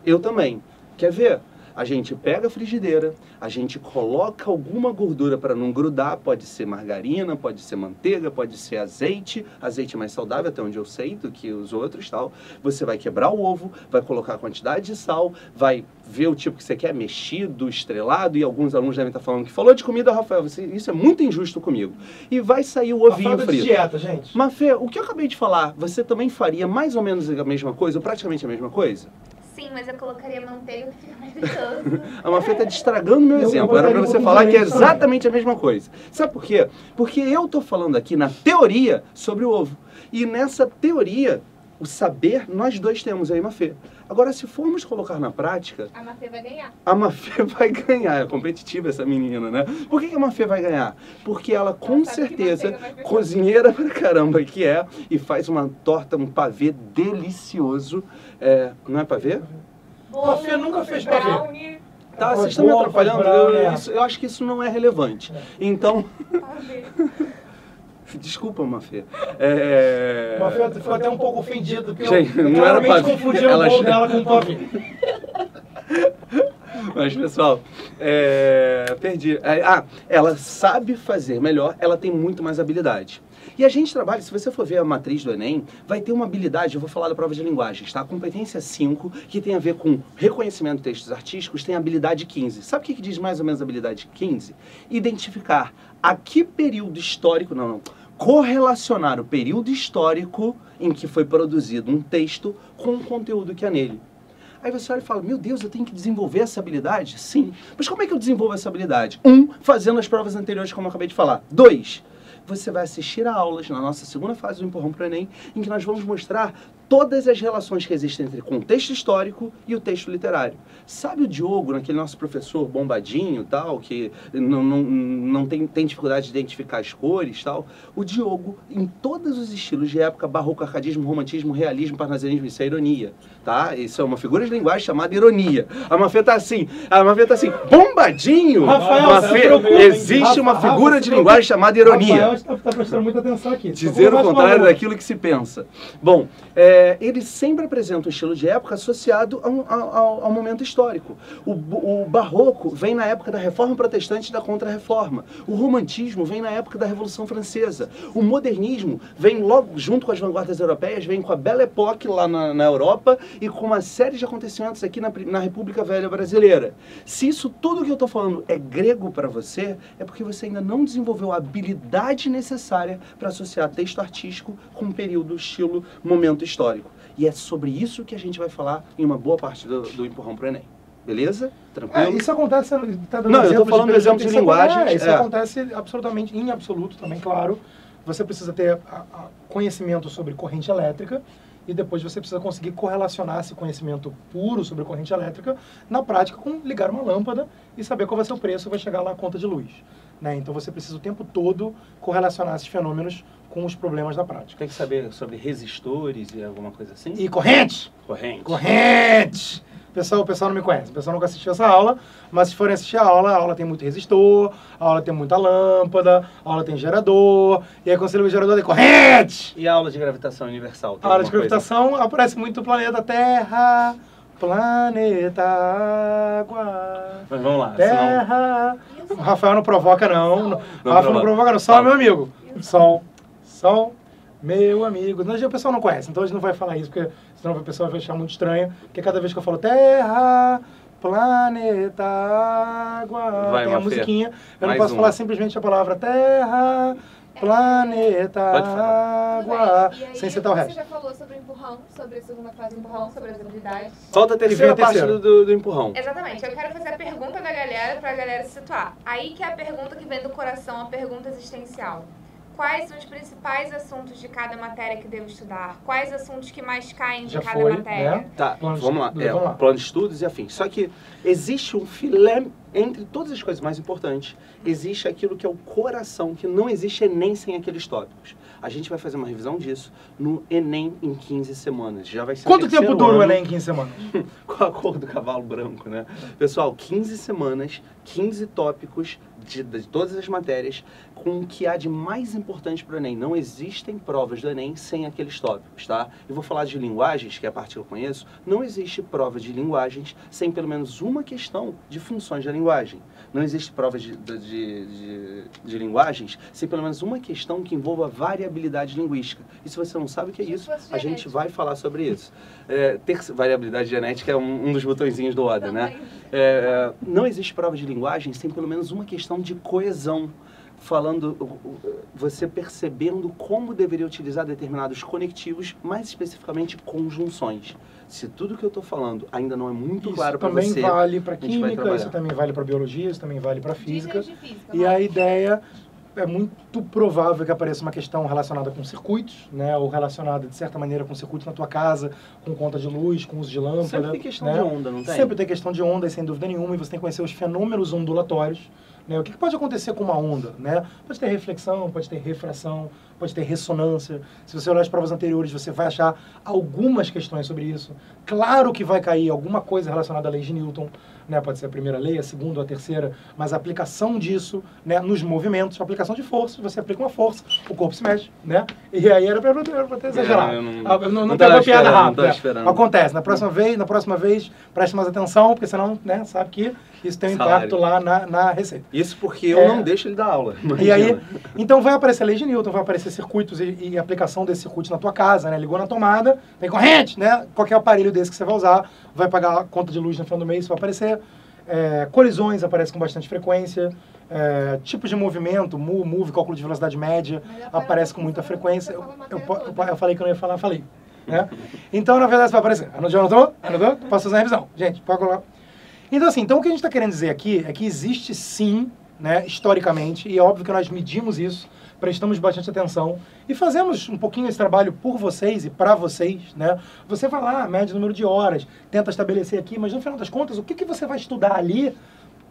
Eu também. Quer ver? A gente pega a frigideira, a gente coloca alguma gordura para não grudar, pode ser margarina, pode ser manteiga, pode ser azeite é mais saudável, até onde eu sei, do que os outros, tal. Você vai quebrar o ovo, vai colocar a quantidade de sal, vai ver o tipo que você quer, mexido, estrelado, e alguns alunos devem estar falando que falou de comida, Rafael, isso é muito injusto comigo. E vai sair o ovinho frito. De dieta, gente. Mafê, o que eu acabei de falar, você também faria mais ou menos a mesma coisa, ou praticamente a mesma coisa? Sim, mas eu colocaria manteiga que fica mais gostoso. A Mafê está estragando meu Eu exemplo. Era para botaria você um falar que é pouquinho também. exatamente a mesma coisa. Sabe por quê? Porque eu estou falando aqui na teoria sobre o ovo. E nessa teoria, o saber, nós dois temos aí, Mafê. Agora, se formos colocar na prática, A Mafê vai ganhar. a Mafê vai ganhar. É competitiva essa menina, né? Por que a Mafê vai ganhar? Porque ela, com sabe que certeza, manteiga vai ganhar. cozinheira pra caramba que é, e faz uma torta, um pavê delicioso. Não é pavê? Mafê nunca fez pavê. brownie, Tá, Faz vocês estão me bolo, atrapalhando? faz brownie, Eu acho que isso não é relevante. Então, pavê. desculpa, Mafê. Mafê ficou até um pouco ofendido, porque Gente, eu não era claramente pavê. confundi Ela o bolo já- dela com o pavê. Mas, pessoal, perdi. Ela sabe fazer melhor, ela tem muito mais habilidade. E a gente trabalha, se você for ver a matriz do Enem, vai ter uma habilidade, eu vou falar da prova de linguagens, tá? A competência 5, que tem a ver com reconhecimento de textos artísticos, tem a habilidade 15. Sabe o que diz mais ou menos a habilidade 15? Identificar a que período histórico, correlacionar o período histórico em que foi produzido um texto com o conteúdo que há nele. Aí você olha e fala, meu Deus, eu tenho que desenvolver essa habilidade? Sim. Mas como é que eu desenvolvo essa habilidade? 1, fazendo as provas anteriores, como eu acabei de falar. 2, você vai assistir a aulas na nossa segunda fase do Empurrão para o Enem, em que nós vamos mostrar todas as relações que existem entre contexto histórico e o texto literário. Sabe o Diogo, naquele nosso professor bombadinho tal, que não tem dificuldade de identificar as cores tal? O Diogo, em todos os estilos de época, barroco, arcadismo, romantismo, realismo, parnasianismo, isso é ironia, tá? Isso é uma figura de linguagem chamada ironia. A Mafê tá assim, bombadinho! Rafael, Mafê, existe uma figura de linguagem chamada ironia. Rafael está prestando muita atenção aqui. Dizer o contrário daquilo que se pensa. Bom, ele sempre apresenta um estilo de época associado ao momento histórico. O barroco vem na época da Reforma Protestante e da Contra-Reforma. O romantismo vem na época da Revolução Francesa. O modernismo vem logo junto com as vanguardas europeias, vem com a Belle Époque lá na Europa e com uma série de acontecimentos aqui na República Velha Brasileira. Se isso tudo que eu estou falando é grego para você, é porque você ainda não desenvolveu a habilidade necessária para associar texto artístico com período, estilo, momento histórico. E é sobre isso que a gente vai falar em uma boa parte do Empurrão pro Enem. Beleza? Tranquilo? Isso acontece... Tá dando não, eu estou falando do exemplo de linguagem. Isso acontece absolutamente, em absoluto também, claro. Você precisa ter conhecimento sobre corrente elétrica e depois você precisa conseguir correlacionar esse conhecimento puro sobre corrente elétrica na prática com ligar uma lâmpada e saber qual vai ser o preço, vai chegar lá a conta de luz. Né? Então você precisa o tempo todo correlacionar esses fenômenos com os problemas da prática. Tem que saber sobre resistores e alguma coisa assim? E corrente! Corrente! O pessoal não me conhece, o pessoal nunca assistiu essa aula, mas se forem assistir a aula tem muito resistor, a aula tem muita lâmpada, a aula tem gerador, e aí quando você liga o gerador tem corrente! E a aula de gravitação universal? A aula de gravitação aparece muito o planeta Terra, planeta Água. Mas vamos lá. Terra... O Rafael não provoca não. O Rafael não provoca não. Sol é meu amigo. Sol, meu amigo. O pessoal não conhece, então a gente não vai falar isso, porque senão o pessoal vai achar muito estranho. Porque cada vez que eu falo Terra, planeta, água, tem a musiquinha. Eu não posso falar simplesmente a palavra Terra, planeta, água, sem citar o resto. Você já falou sobre o empurrão, sobre a segunda fase do empurrão, sobre as habilidades. Falta a terceira parte do empurrão. Exatamente. Eu quero fazer a pergunta da galera pra galera se situar. Aí que é a pergunta que vem do coração, a pergunta existencial. Quais são os principais assuntos de cada matéria que devo estudar? Quais assuntos que mais caem de cada matéria? Né? Tá, vamos lá. Plano de estudos e afins. Só que existe um filé, entre todas as coisas mais importantes, existe aquilo que é o coração, que não existe Enem sem aqueles tópicos. A gente vai fazer uma revisão disso no Enem em 15 semanas. Já vai ser Quanto tempo dura o Enem em 15 semanas? Com a cor do cavalo branco, né? Pessoal, 15 semanas, 15 tópicos de todas as matérias, com o que há de mais importante para o Enem. Não existem provas do Enem sem aqueles tópicos, tá? Eu vou falar de linguagens, que é a parte que eu conheço. Não existe prova de linguagens sem pelo menos uma questão de funções da linguagem. Não existe prova de linguagens sem pelo menos uma questão que envolva variabilidade linguística. E se você não sabe o que é isso, a gente vai falar sobre isso. Variabilidade genética é um dos botõezinhos do ODA, né? Não existe prova de linguagem sem pelo menos uma questão de coesão. Você percebendo como deveria utilizar determinados conectivos, mais especificamente conjunções. Se tudo que eu estou falando ainda não é muito claro para você... Isso também vale para química, isso também vale para biologia, isso também vale para física. E a ideia é muito provável que apareça uma questão relacionada com circuitos, né, ou relacionada, de certa maneira, com circuitos na tua casa, com conta de luz, com uso de lâmpada. Sempre tem questão de onda, não tem? Sempre tem questão de onda, sem dúvida nenhuma, e você tem que conhecer os fenômenos ondulatórios. Né? O que pode acontecer com uma onda? Né? Pode ter reflexão, pode ter refração, pode ter ressonância. Se você olhar as provas anteriores, você vai achar algumas questões sobre isso. Claro que vai cair alguma coisa relacionada à lei de Newton, né? Pode ser a primeira lei, a segunda ou a terceira, mas a aplicação disso, né, nos movimentos, a aplicação de força, você aplica uma força, o corpo se mexe, né? E aí era para ter exagerado. Não pegou piada rápida. Acontece. Na próxima vez, preste mais atenção, porque senão, né, sabe que isso tem um impacto lá na receita. Isso porque eu não deixo ele dar aula. E aí, então vai aparecer a lei de Newton, vai aparecer circuitos e aplicação desses circuitos na tua casa, né? Ligou na tomada, tem corrente, né? Qualquer aparelho desse que você vai usar, vai pagar a conta de luz no final do mês, vai aparecer. Colisões aparecem com bastante frequência. Tipos de movimento, move, cálculo de velocidade média, aparece com muita frequência. Eu falei que eu não ia falar, falei. Né? Então, na verdade, vai aparecer. Anotou? Posso fazer uma revisão. Gente, pode colocar. Então, assim, o que a gente está querendo dizer aqui é que existe sim, né, historicamente, e é óbvio que nós medimos isso, prestamos bastante atenção e fazemos um pouquinho esse trabalho por vocês e para vocês, né? Você vai lá, mede o número de horas, tenta estabelecer aqui, mas no final das contas, o que você vai estudar ali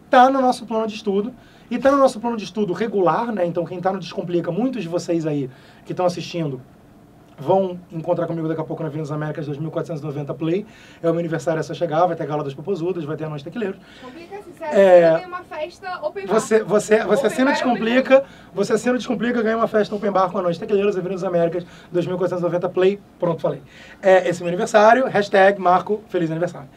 está no nosso plano de estudo. E está no nosso plano de estudo regular, né? Então quem está no Descomplica, muitos de vocês aí que estão assistindo, vão encontrar comigo daqui a pouco na Avenida das Américas 2490 Play. É o meu aniversário, é só chegar, vai ter a Gala das Popozudas, vai ter a Noite Tequileiros. Complica se você tem uma festa open bar. Você assina o Descomplica, ganha uma festa open bar com a Noite Tequileiros, Avenida das Américas 2490 Play. Pronto, falei. Esse é meu aniversário, hashtag Marco, feliz aniversário.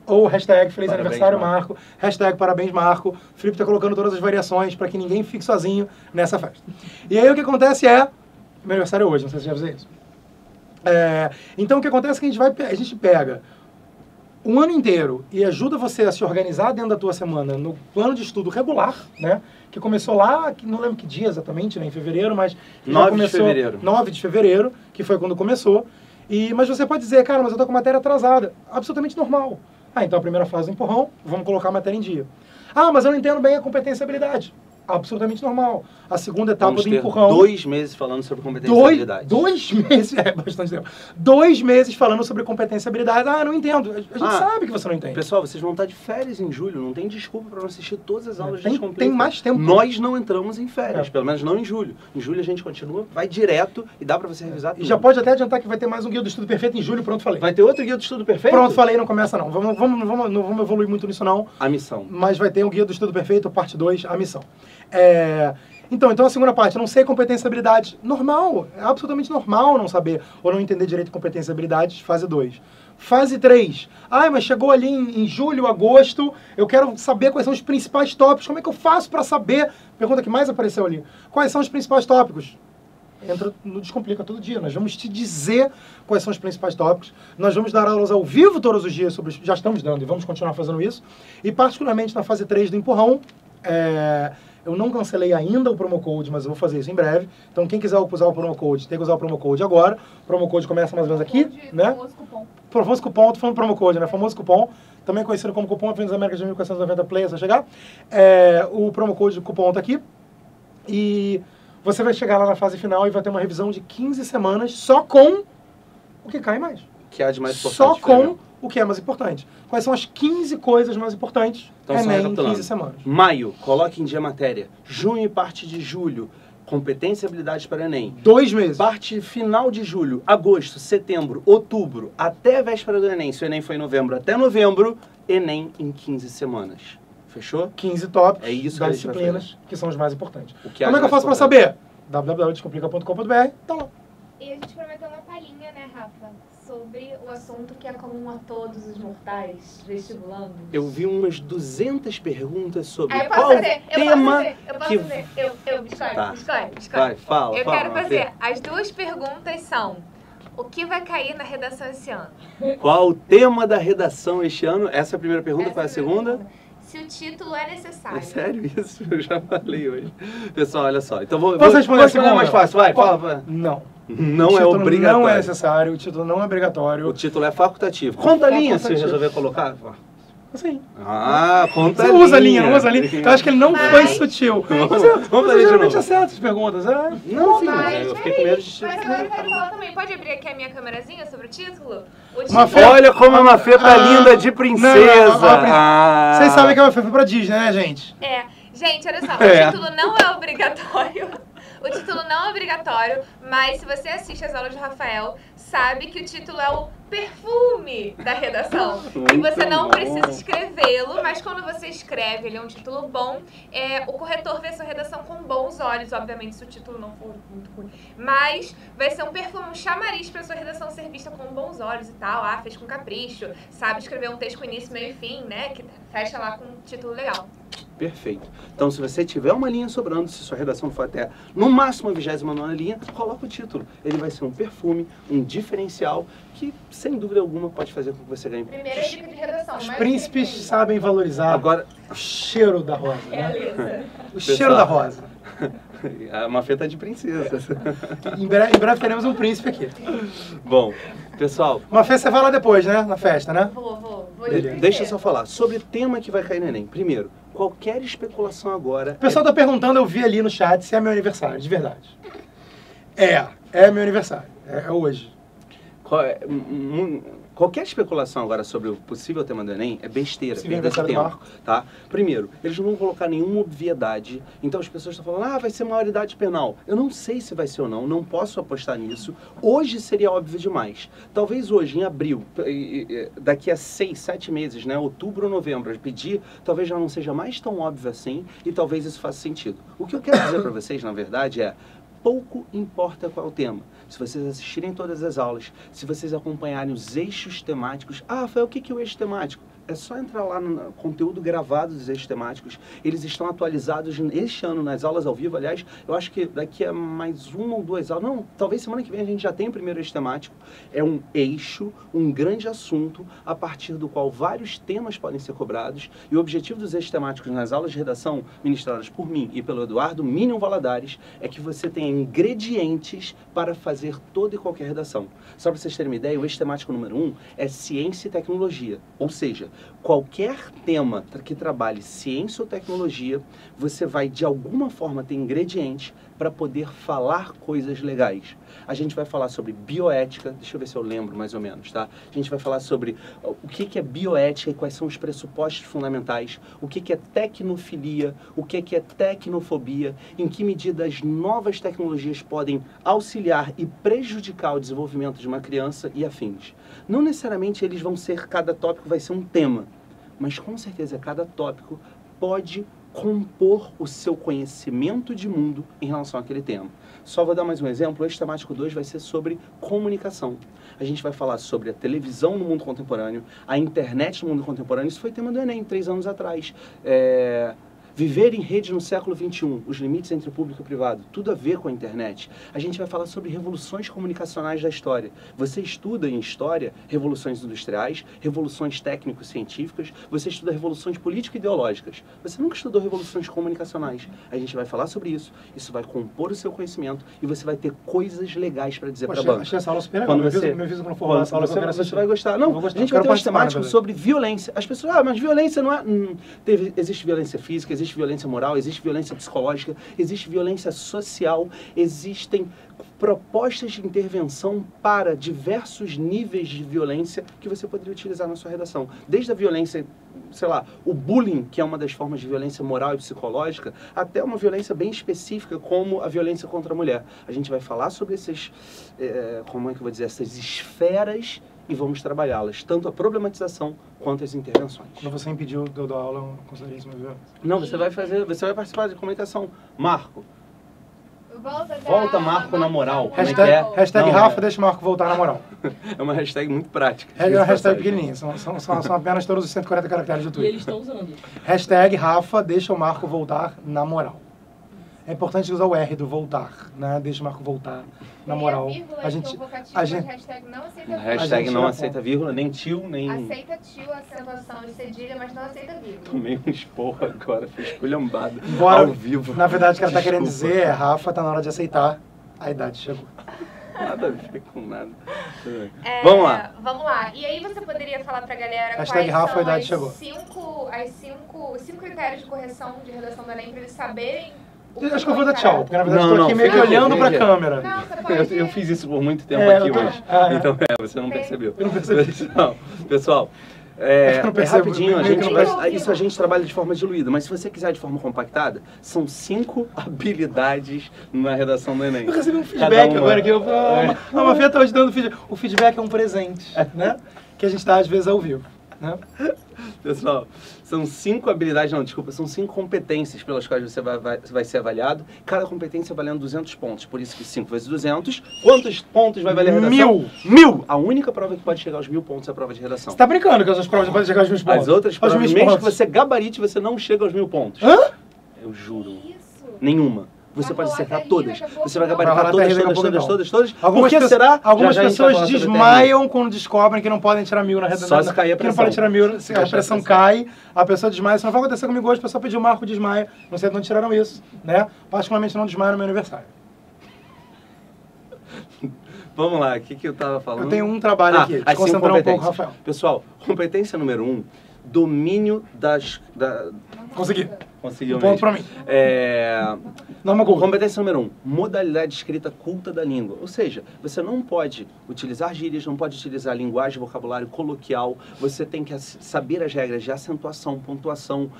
Ou hashtag Feliz Parabéns, Aniversário Marco, hashtag Parabéns Marco. O Felipe tá colocando todas as variações para que ninguém fique sozinho nessa festa. E aí o que acontece é... Meu aniversário é hoje, não sei se já avisei isso. Então o que acontece é que a gente pega um ano inteiro e ajuda você a se organizar dentro da tua semana no plano de estudo regular, né? Que começou lá, não lembro que dia exatamente, né? Em fevereiro, mas... 9 de fevereiro. 9 de fevereiro, que foi quando começou. Mas você pode dizer, cara, mas eu tô com a matéria atrasada. Absolutamente normal. Então a primeira fase do empurrão, vamos colocar a matéria em dia. Mas eu não entendo bem a competência e habilidade. Absolutamente normal. A segunda etapa Vamos do ter empurrão... 2 meses falando sobre competência e habilidade. 2 meses? Bastante tempo. 2 meses falando sobre competência e habilidade. Não entendo. A gente sabe que você não entende. Pessoal, vocês vão estar de férias em julho. Não tem desculpa para não assistir todas as aulas de Descomplica. Tem mais tempo. Nós não entramos em férias. Pelo menos não em julho. Em julho a gente continua, vai direto e dá para você revisar tudo. E já pode até adiantar que vai ter mais um Guia do Estudo Perfeito em julho. Pronto, falei. Vai ter outro Guia do Estudo Perfeito? Pronto, falei. Não começa não. Não vamos evoluir muito nisso não. A missão. Mas vai ter o Guia do Estudo Perfeito, parte 2, a missão. Então a segunda parte, não sei competência e habilidade. Normal, é absolutamente normal não saber ou não entender direito competência e habilidades, fase 2. Fase 3, mas chegou ali em julho, agosto, eu quero saber quais são os principais tópicos, como é que eu faço para saber? Pergunta que mais apareceu ali. Quais são os principais tópicos? Entra no Descomplica todo dia, nós vamos te dizer quais são os principais tópicos, nós vamos dar aulas ao vivo todos os dias, já estamos dando e vamos continuar fazendo isso, e particularmente na fase 3 do empurrão, eu não cancelei ainda o promo code, mas eu vou fazer isso em breve. Então, quem quiser usar o promo code, tem que usar o promo code agora. O promo code começa mais ou menos aqui, né? Famoso cupom. Famoso cupom, tô falando promo code, né? Famoso cupom, também conhecido como cupom Avenida das Américas de 1490 Play, é só chegar. O promo code cupom tá aqui. E você vai chegar lá na fase final e vai ter uma revisão de 15 semanas só com o que cai mais. Que há de mais importante. Só com o que é mais importante. Quais são as 15 coisas mais importantes? Então, Enem em 15 semanas. Maio, coloque em dia matéria. Junho e parte de julho, competência e habilidades para Enem. 2 meses. Parte final de julho, agosto, setembro, outubro, até a véspera do Enem. Se o Enem foi em novembro, até novembro, Enem em 15 semanas. Fechou? 15 tópicos das disciplinas que são os mais importantes. Como é que eu faço para saber? www.descomplica.com.br, tá lá. E a gente prometeu uma palhinha, né, Rafa? Sobre o assunto que é comum a todos os mortais vestibulandos. Eu vi umas 200 perguntas sobre eu qual posso fazer, tema escolhe. Vai, fala. Eu quero fazer. As 2 perguntas são: o que vai cair na redação esse ano? Qual o tema da redação este ano? Essa é a primeira pergunta, qual é a segunda? Se o título é necessário. É sério isso? Eu já falei hoje. Pessoal, olha só. Então vou responder a segunda mais fácil. Vai, fala. Não. Não é obrigatório. Não é necessário, o título não é obrigatório. O título é facultativo. Conta a linha se resolver colocar. Sim. Conta a linha. Você usa a linha, não usa a linha. Eu acho que ele não foi sutil. Você geralmente acerta as perguntas, Não, sim, mas eu fiquei com medo de... Mas agora eu quero falar também. Pode abrir aqui a minha câmerazinha sobre o título? Olha como a Mafê tá linda de princesa. Vocês sabem que a Mafê foi pra Disney, né, gente? Gente, olha só. O título não é obrigatório. O título não é obrigatório, mas se você assiste as aulas do Rafael, sabe que o título é o perfume da redação. E você não precisa escrevê-lo, mas quando você escreve, ele é um título bom, o corretor vê sua redação com bons olhos, obviamente, se o título não for muito ruim. Mas vai ser um perfume, um chamariz para sua redação ser vista com bons olhos e tal. Fez com capricho, sabe escrever um texto com início, meio e fim, né? Que fecha lá com um título legal. Perfeito. Então, se você tiver uma linha sobrando, se sua redação for até, no máximo, a 29ª linha, coloca o título. Ele vai ser um perfume, um diferencial, que, sem dúvida alguma, pode fazer com que você ganhe. Primeira dica de redação. Os príncipes sabem valorizar agora o cheiro da rosa, né? Beleza. O cheiro da rosa. Uma feta de princesa. Em breve teremos um príncipe aqui. Bom, pessoal... Uma festa você vai lá depois, né? Na festa, né? Vou Deixa eu só falar sobre o tema que vai cair no Enem. Primeiro, qualquer especulação agora... O pessoal tá perguntando, eu vi ali no chat, se é meu aniversário, de verdade. É meu aniversário. É hoje. Qualquer especulação agora sobre o possível tema do Enem é besteira, Sim, perda de aniversário do tempo, Marco. tá? Primeiro, eles não vão colocar nenhuma obviedade, então as pessoas estão falando, vai ser maioridade penal. Eu não sei se vai ser ou não posso apostar nisso. Hoje seria óbvio demais. Talvez hoje, em abril, daqui a 6, 7 meses, né, outubro ou novembro, pedir, talvez já não seja mais tão óbvio assim e talvez isso faça sentido. O que eu quero dizer para vocês, na verdade, é pouco importa qual é o tema. Se vocês assistirem todas as aulas, se vocês acompanharem os eixos temáticos... Rafael, o que é o eixo temático? É só entrar lá no conteúdo gravado dos eixos temáticos. Eles estão atualizados este ano nas aulas ao vivo. Aliás, eu acho que daqui a mais uma ou duas aulas... Não, talvez semana que vem a gente já tenha o primeiro eixo temático. É um eixo, um grande assunto, a partir do qual vários temas podem ser cobrados. E o objetivo dos eixos temáticos nas aulas de redação ministradas por mim e pelo Eduardo Minion Valadares é que você tenha ingredientes para fazer toda e qualquer redação. Só para vocês terem uma ideia, o eixo temático número 1 é ciência e tecnologia. Ou seja, qualquer tema que trabalhe ciência ou tecnologia, você vai de alguma forma ter ingredientes para poder falar coisas legais. A gente vai falar sobre bioética, deixa eu ver se eu lembro mais ou menos, tá? A gente vai falar sobre o que é bioética e quais são os pressupostos fundamentais, o que é tecnofilia, o que é tecnofobia, em que medida as novas tecnologias podem auxiliar e prejudicar o desenvolvimento de uma criança e afins. Não necessariamente eles vão ser, cada tópico vai ser um tema, mas com certeza cada tópico pode compor o seu conhecimento de mundo em relação àquele tema. Só vou dar mais um exemplo. O eixo temático 2 vai ser sobre comunicação. A gente vai falar sobre a televisão no mundo contemporâneo, a internet no mundo contemporâneo. Isso foi tema do Enem 3 anos atrás. Viver em rede no século XXI, os limites entre o público e o privado, tudo a ver com a internet. A gente vai falar sobre revoluções comunicacionais da história. Você estuda em história revoluções industriais, revoluções técnico-científicas, você estuda revoluções político-ideológicas. Você nunca estudou revoluções comunicacionais. A gente vai falar sobre isso, isso vai compor o seu conhecimento e você vai ter coisas legais para dizer para a banca. Achei essa aula super legal. Me avisa quando for essa aula que eu quero assistir. Você vai gostar. Não, a gente vai ter um temático sobre violência. As pessoas, mas violência não é... existe violência física, existe violência moral, existe violência psicológica, existe violência social, existem propostas de intervenção para diversos níveis de violência que você poderia utilizar na sua redação. Desde a violência, sei lá, o bullying, que é uma das formas de violência moral e psicológica, até uma violência bem específica, como a violência contra a mulher. A gente vai falar sobre esses, como é que eu vou dizer, essas esferas e vamos trabalhá-las, tanto a problematização quanto as intervenções. Quando você impediu de eu dar aula, eu considerei isso uma violência. Não, você vai participar de comunicação. Marco. Volta Marco na moral. Hashtag Rafa, deixa o Marco voltar na moral. É uma hashtag muito prática. É uma hashtag pequenininha, são apenas todos os 140 caracteres do E Twitter. eles estão usando. Hashtag Rafa, deixa o Marco voltar na moral. É importante usar o R do voltar, né? Deixa o Marco voltar na moral. Hashtag não aceita vírgula, nem tio, nem... Aceita tio, acentuação e cedilha, mas não aceita vírgula. Tomei um esporro agora, fui esculhambado ao vivo. Na verdade, o que ela está querendo dizer é, Rafa, tá na hora de aceitar, a idade chegou. Nada a ver com nada. Vamos lá. Vamos lá. E aí você poderia falar pra galera Hashtag quais Rafa, são a idade chegou. os cinco critérios de correção de redação do Enem pra eles saberem. Eu acho que eu vou dar tchau, porque na verdade eu estou aqui meio que olhando pra câmera. Não, você pode... eu fiz isso por muito tempo aqui hoje. Então, você não percebeu. Eu não percebi. Pessoal, rapidinho, a gente trabalha de forma diluída, mas se você quiser de forma compactada, são 5 habilidades na redação do Enem. Eu recebi um feedback agora que eu falo. A Mafia está hoje dando feedback. O feedback é um presente, né? Que a gente dá às vezes ao vivo. Né? Pessoal, são 5 habilidades, não, desculpa, são 5 competências pelas quais você vai ser avaliado. Cada competência valendo 200 pontos, por isso que 5 vezes 200, quantos pontos vai valer a redação? 1000! A única prova que pode chegar aos 1000 pontos é a prova de redação. Você tá brincando que as outras provas podem chegar aos 1000 pontos? As outras provas, mesmo que você gabarite, você não chega aos 1000 pontos. Hã? Eu juro. Isso. Nenhuma. Você Vai pode rolar acertar até todas. rir daqui a pouco, Você vai não. gabaritar Vai rolar até rir todas. daqui a pouco, Por que será? Algumas Já a gente vai pessoas falar sobre desmaiam quando descobrem que não podem tirar 1000 na redação. Só se cair a Que não pressão. podem tirar 1000, Se a baixar a pressão pressão. cai, a pessoa desmaia. Isso não vai acontecer comigo hoje, a pessoa pediu marco, desmaia. Não sei de onde tiraram isso, né? Particularmente não desmaia no meu aniversário. Vamos lá, o que eu tava falando? Eu tenho um trabalho aqui, as 5 concentrar um pouco, competências. Rafael. Pessoal, competência número 1, domínio Consegui. Conseguiu Um ponto mesmo. pra mim. Norma Gold. Competência número 1, modalidade de escrita culta da língua. Ou seja, você não pode utilizar gírias, não pode utilizar linguagem, vocabulário coloquial. Você tem que saber as regras de acentuação, pontuação,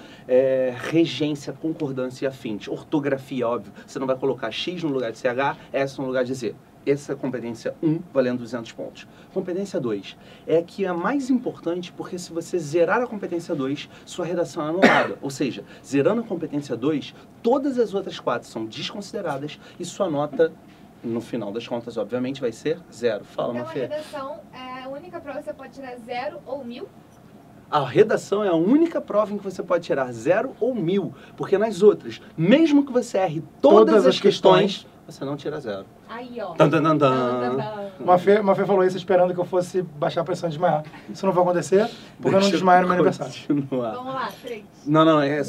regência, concordância e afins. Ortografia, óbvio. Você não vai colocar X no lugar de CH, S no lugar de Z. Essa é a competência 1, valendo 200 pontos. Competência 2 é a que é a mais importante, porque se você zerar a competência 2, sua redação é anulada. Ou seja, zerando a competência 2, todas as outras 4 são desconsideradas e sua nota, no final das contas, obviamente, vai ser 0. Fala, Então a Mafê. redação é a única prova que você pode tirar 0 ou 1000? A redação é a única prova em que você pode tirar 0 ou 1000, porque nas outras, mesmo que você erre todas as questões, você não tira 0. Aí, ó. Tan, tan, tan, tan. Mafê falou isso esperando que eu fosse baixar a pressão e desmaiar. Isso não vai acontecer, porque eu não desmaio no meu aniversário. Continuar. Vamos lá, 3. Não, é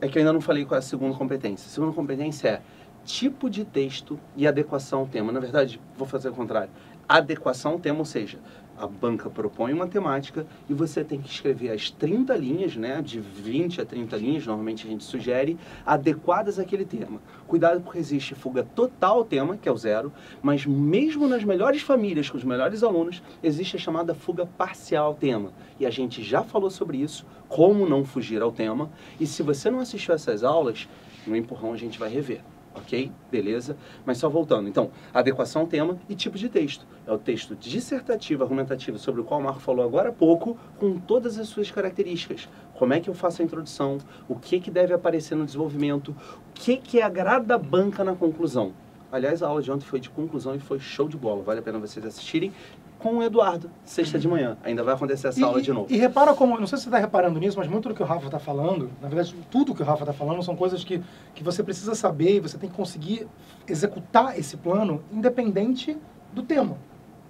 que eu ainda não falei qual é a segunda competência. A segunda competência é tipo de texto e adequação ao tema. Na verdade, vou fazer o contrário. Adequação ao tema, ou seja, a banca propõe uma temática e você tem que escrever as 30 linhas, né, de 20 a 30 linhas, normalmente a gente sugere, adequadas àquele tema. Cuidado porque existe fuga total ao tema, que é o 0, mas mesmo nas melhores famílias, com os melhores alunos, existe a chamada fuga parcial ao tema. E a gente já falou sobre isso, como não fugir ao tema. E se você não assistiu essas aulas, no empurrão a gente vai rever. Ok? Beleza? Mas só voltando. Então, adequação ao tema e tipo de texto. É o texto dissertativo, argumentativo, sobre o qual o Marco falou agora há pouco, com todas as suas características. Como é que eu faço a introdução? O que deve aparecer no desenvolvimento? O que agrada a banca na conclusão? Aliás, a aula de ontem foi de conclusão e foi show de bola. Vale a pena vocês assistirem com o Eduardo, sexta de manhã. Ainda vai acontecer essa aula de novo. E repara como, não sei se você está reparando nisso, mas muito do que o Rafa está falando, na verdade, tudo que o Rafa está falando são coisas que você precisa saber e você tem que conseguir executar esse plano independente do tema.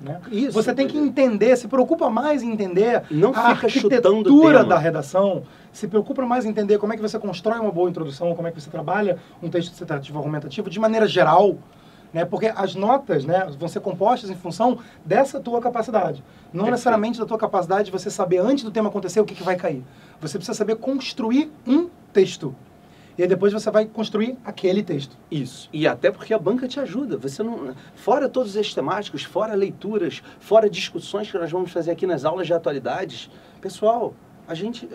Né? Isso, você tem que entender, se preocupa mais em entender não a fica chutando o arquitetura tema da redação, se preocupa mais em entender como é que você constrói uma boa introdução, como é que você trabalha um texto dissertativo argumentativo de maneira geral, né? Porque as notas, né, vão ser compostas em função dessa tua capacidade. Não necessariamente da tua capacidade de você saber antes do tema acontecer o que vai cair. Você precisa saber construir um texto. E aí depois você vai construir aquele texto. Isso. E até porque a banca te ajuda. Você não, fora todos esses temáticos, fora leituras, fora discussões que nós vamos fazer aqui nas aulas de atualidades, pessoal, a gente,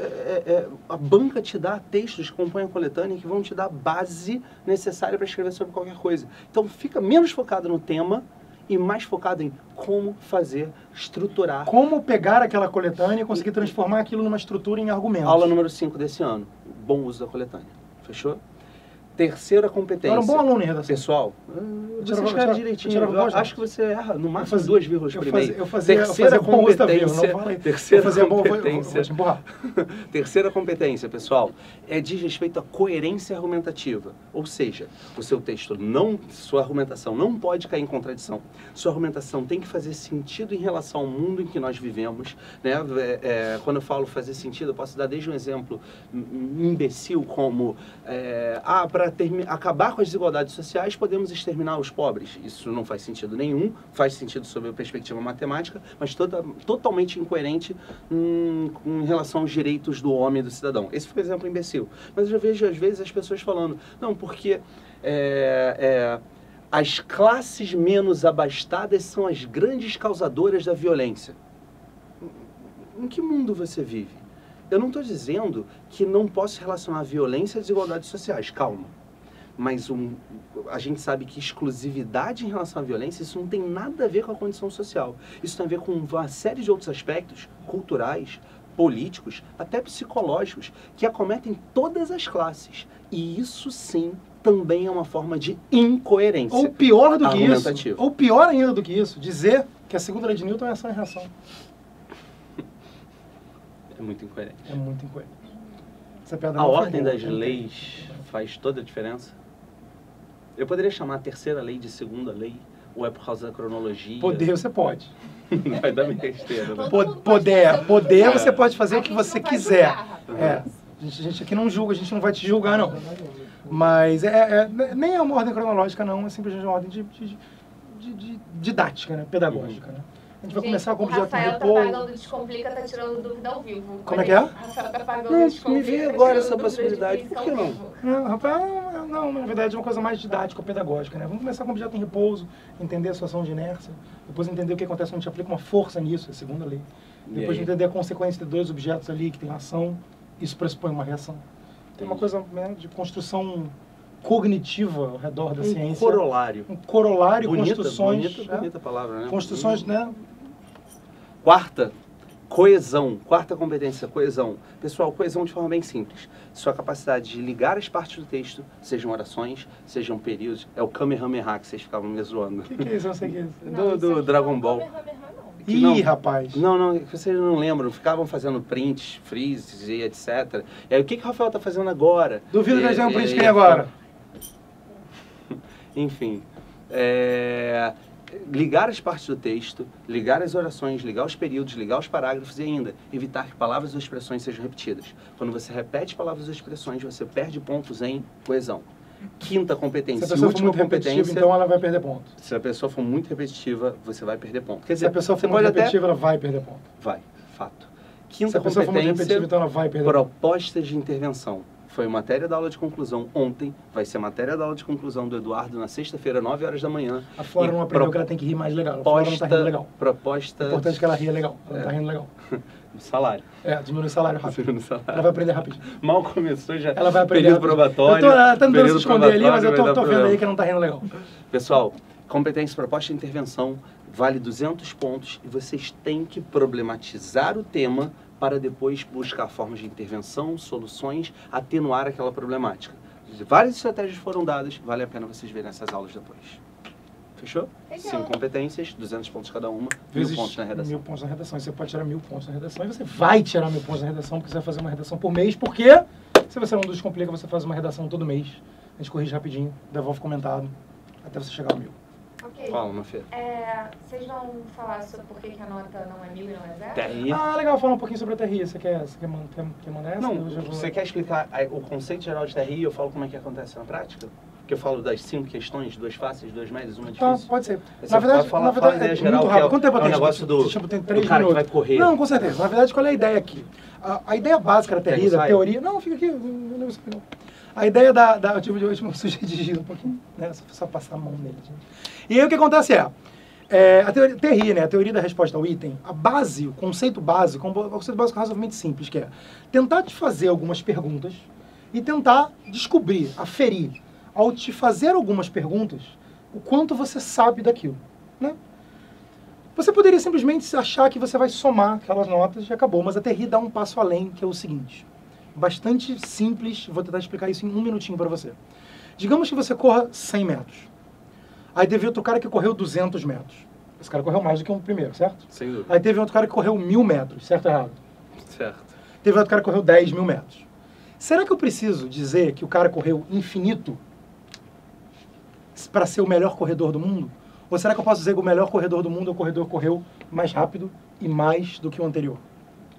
a banca te dá textos que compõem a coletânea que vão te dar a base necessária para escrever sobre qualquer coisa. Então fica menos focado no tema e mais focado em como fazer, estruturar. Como pegar aquela coletânea e conseguir transformar aquilo numa estrutura em argumentos. Aula número 5 desse ano. Bom uso da coletânea. Fechou? Terceira competência. Eu era um bom aluno em redação. Pessoal, você escreve direitinho. Eu acho que você erra no máximo 2 vírgulas por e-mail. Eu fazia Terceira bom uso da vírgula, competência. não falei. Terceira Eu fazia bom, competência. vou te empurrar. Terceira competência, pessoal, diz respeito à coerência argumentativa. Ou seja, o seu texto sua argumentação não pode cair em contradição. Sua argumentação tem que fazer sentido em relação ao mundo em que nós vivemos. Né? Quando eu falo fazer sentido, eu posso dar desde um exemplo imbecil como para acabar com as desigualdades sociais, podemos exterminar os pobres. Isso não faz sentido nenhum, faz sentido sob a perspectiva matemática, mas totalmente incoerente em relação aos direitos do homem e do cidadão. Esse foi um exemplo imbecil. Mas eu já vejo, às vezes, as pessoas falando, não, porque as classes menos abastadas são as grandes causadoras da violência. Em que mundo você vive? Eu não estou dizendo que não posso relacionar violência a desigualdades sociais, calma. Mas a gente sabe que exclusividade em relação à violência, isso não tem nada a ver com a condição social. Isso tem a ver com uma série de outros aspectos culturais, políticos, até psicológicos, que acometem todas as classes. E isso, sim, também é uma forma de incoerência. Ou pior do que isso, ou pior ainda do que isso, dizer que a segunda lei de Newton é ação e reação. É muito incoerente. É muito incoerente. Essa piada A não foi ordem boa, das leis faz toda a diferença? Eu poderia chamar a terceira lei de segunda lei? Ou é por causa da cronologia? Poder você pode. Não vai dar besteira, né? Poder você pode fazer A o que gente você não vai quiser. julgar, rapaz. É. A gente aqui não julga, a gente não vai te julgar, não. Mas nem é uma ordem cronológica, não. É simplesmente uma ordem de didática, né? Pedagógica, né? A gente vai começar com o objeto Rafael tá repouso. pagando Descomplica, tá tirando dúvida ao vivo. Como é que é? Rafael tá pagando Não, Descomplica, me veio tá agora tirando essa dúvidas possibilidade. de Por ao que não? vivo. Não, Rafael, não, na verdade é uma coisa mais didático-pedagógica, né? Vamos começar com o objeto em repouso, entender a situação de inércia, depois entender o que acontece quando a gente aplica uma força nisso, é a segunda lei. Depois aí? entender a consequência de dois objetos ali que tem ação, isso pressupõe uma reação. Tem uma coisa, né, de construção cognitiva ao redor da ciência. Corolário. Um corolário, Bonita, construções... bonita palavra, né? Construções, né? Quarta, coesão. Quarta competência, coesão. Pessoal, coesão de forma bem simples. Sua capacidade de ligar as partes do texto, sejam orações, sejam períodos. É o Kamehameha que vocês ficavam me zoando. O que é isso? Eu sei que é isso. Do Dragon Ball. Ih, Não. rapaz. Não, vocês não lembram. Ficavam fazendo prints, freezes e etc. E aí, o que o Rafael tá fazendo agora? Duvido que eles tenham um print E- que nem agora. Enfim, ligar as partes do texto, ligar as orações, ligar os períodos, ligar os parágrafos e ainda evitar que palavras ou expressões sejam repetidas. Quando você repete palavras ou expressões, você perde pontos em coesão. Quinta Se a competência, pessoa for última muito repetitiva, competência. então ela vai perder ponto. Se a pessoa for muito repetitiva, você vai perder ponto. Quer Se dizer, a pessoa você for muito pode até... repetitiva, ela vai perder ponto. Vai, fato. Se Quinta a pessoa for muito repetitiva, competência, então ela vai perder ponto. propostas de intervenção. Foi matéria da aula de conclusão ontem, vai ser matéria da aula de conclusão do Eduardo na sexta-feira, 9 horas da manhã. A Flora E não aprendeu que ela tem que rir mais legal. A Flora não tá rindo legal. Proposta É importante que ela ria legal. Ela não tá rindo legal. do salário. Diminui o salário rápido. No salário. Ela vai aprender rapidinho. Mal começou já. Ela vai aprender Período rápido. probatório. Ela tá tentando se período esconder ali, mas eu probatório, vai tô dar vendo aí problema. que ela não tá rindo legal. Pessoal, competência, proposta de intervenção vale 200 pontos e vocês têm que problematizar o tema para depois buscar formas de intervenção, soluções, atenuar aquela problemática. Várias estratégias foram dadas, vale a pena vocês verem essas aulas depois. Fechou? Fechou. 5 competências, 200 pontos cada uma, 1000 Vezes pontos na redação. 1000 pontos na redação. E você pode tirar 1000 pontos na redação. E você vai tirar 1000 pontos na redação, porque você vai fazer uma redação por mês. Porque se você não descomplica, você faz uma redação todo mês. A gente corrige rapidinho, devolve comentado, até você chegar ao 1000. Ok. Fala, Mafê. Vocês vão falar sobre por que que a nota não é 1000 e não é 0? TRI. Ah, legal, falar um pouquinho sobre a TRI. Você quer mandar essa? Não, Eu já vou- você quer explicar o conceito geral de TRI e eu falo como é que acontece na prática? Que eu falo das 5 questões, 2 fáceis, 2 médias, uma Tá, difícil. pode ser. Você Na verdade, pode falar a ideia é geral, muito que rápido. é Quanto tempo o tem? negócio do Tipo, tem 3 cara que minutos. vai correr. Não, com certeza. Na verdade, qual é a ideia aqui? A ideia básica da Quer que TRI, eu da saia? teoria... Não, fica aqui. Não, não. A ideia da... Eu tive de hoje um sujeito de giro um pouquinho, né? Só passar a mão nele, gente. E aí o que acontece a teoria, TRI, né? A teoria da resposta ao item, a base, o conceito básico razoavelmente simples, que é tentar te fazer algumas perguntas e tentar descobrir, aferir, ao te fazer algumas perguntas, o quanto você sabe daquilo, né? Você poderia simplesmente achar que você vai somar aquelas notas e acabou, mas a TRI dá um passo além, que é o seguinte. Bastante simples, vou tentar explicar isso em um minutinho para você. Digamos que você corra 100 metros. Aí teve outro cara que correu 200 metros. Esse cara correu mais do que um primeiro, certo? Sem dúvida. Aí teve outro cara que correu 1000 metros, certo ou errado? Certo. Teve outro cara que correu 10.000 metros. Será que eu preciso dizer que o cara correu infinito para ser o melhor corredor do mundo? Ou será que eu posso dizer que o melhor corredor do mundo é o corredor que correu mais rápido e mais do que o anterior?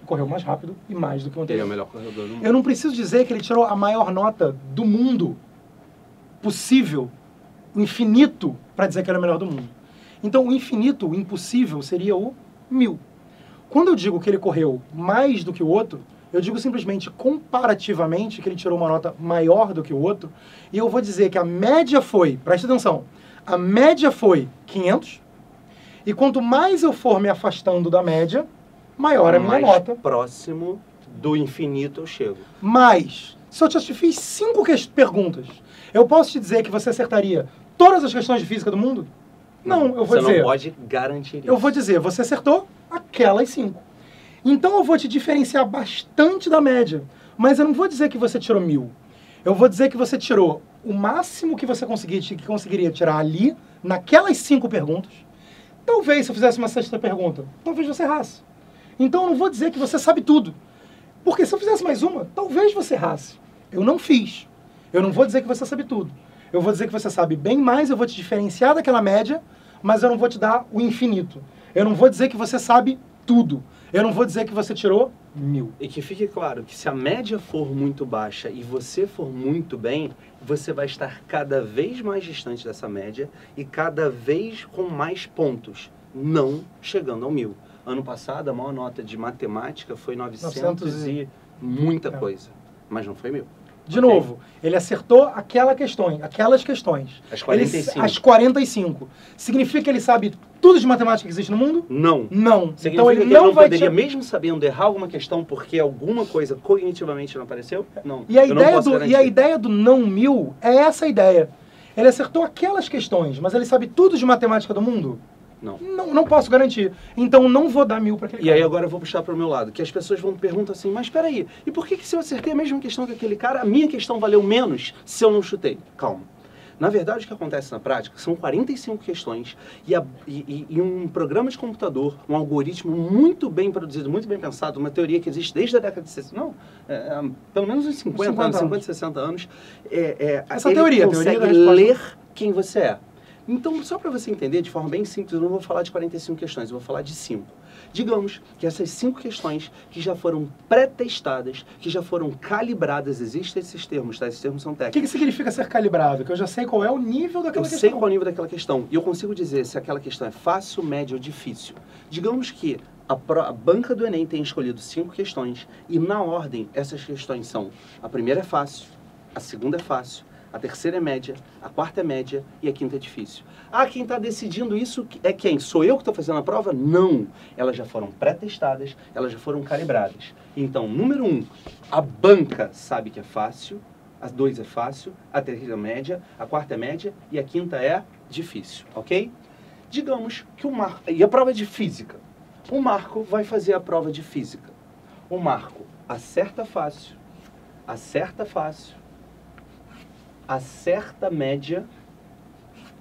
Correu mais rápido e mais do que o Ele é anterior. o melhor corredor do mundo. Eu não preciso dizer que ele tirou a maior nota do mundo possível, o infinito, para dizer que ele é o melhor do mundo. Então, o infinito, o impossível, seria o 1000. Quando eu digo que ele correu mais do que o outro, eu digo simplesmente, comparativamente, que ele tirou uma nota maior do que o outro, e eu vou dizer que a média foi, presta atenção, a média foi 500, e quanto mais eu for me afastando da média, maior a minha mais nota. próximo do infinito eu chego. Mas, se eu te fiz 5 perguntas, eu posso te dizer que você acertaria todas as questões de física do mundo? Não, eu vou Você dizer... não pode garantir isso. Eu vou dizer, você acertou aquelas 5. Então eu vou te diferenciar bastante da média. Mas eu não vou dizer que você tirou 1000. Eu vou dizer que você tirou o máximo que você conseguiria tirar ali, naquelas 5 perguntas. Talvez, se eu fizesse uma sexta pergunta, talvez você errasse. Então eu não vou dizer que você sabe tudo. Porque se eu fizesse mais uma, talvez você errasse. Eu não fiz. Eu não vou dizer que você sabe tudo. Eu vou dizer que você sabe bem mais, eu vou te diferenciar daquela média, mas eu não vou te dar o infinito. Eu não vou dizer que você sabe tudo. Eu não vou dizer que você tirou 1000. E que fique claro que se a média for muito baixa e você for muito bem, você vai estar cada vez mais distante dessa média e cada vez com mais pontos, não chegando ao 1000. Ano passado, a maior nota de matemática foi 900 e muita coisa, mas não foi 1000. De novo, ele acertou aquelas questões. As 45. As 45. Significa que ele sabe tudo de matemática que existe no mundo? Não. Não. Significa Então ele que não vai poderia, mesmo sabendo errar alguma questão porque alguma coisa cognitivamente não apareceu? Não. E a, Eu não ideia posso do, garantir. e a ideia do não 1000 é essa ideia. Ele acertou aquelas questões, mas ele sabe tudo de matemática do mundo? Não. Não posso garantir. Então não vou dar 1000 para aquele E cara. aí agora eu vou puxar para o meu lado, que as pessoas vão perguntar assim, mas peraí, e por que se eu acertei a mesma questão que aquele cara, a minha questão valeu menos se eu não chutei? Calma. Na verdade, o que acontece na prática são 45 questões e um programa de computador, um algoritmo muito bem produzido, muito bem pensado, uma teoria que existe desde a década de 60, pelo menos uns 50 anos, 50, 60 anos. Essa ele teoria consegue da resposta. ler quem você é. Então, só para você entender, de forma bem simples, eu não vou falar de 45 questões, eu vou falar de 5. Digamos que essas 5 questões que já foram pré-testadas, que já foram calibradas, existem esses termos, tá? Esses termos são O técnicos. que significa ser calibrado? Que eu já sei qual é o nível daquela Eu questão. sei qual é o nível daquela questão e eu consigo dizer se aquela questão é fácil, média ou difícil. Digamos que a banca do Enem tem escolhido 5 questões e, na ordem, essas questões são: a primeira é fácil, a segunda é fácil, a terceira é média, a quarta é média e a quinta é difícil. Ah, quem está decidindo isso é quem? Sou eu que estou fazendo a prova? Não. Elas já foram pré-testadas, elas já foram calibradas. Então, número 1, a banca sabe que é fácil, a 2 é fácil, a terceira é média, a quarta é média e a quinta é difícil, ok? Digamos que o Marco... E a prova é de física. O Marco vai fazer a prova de física. O Marco acerta fácil, acerta média,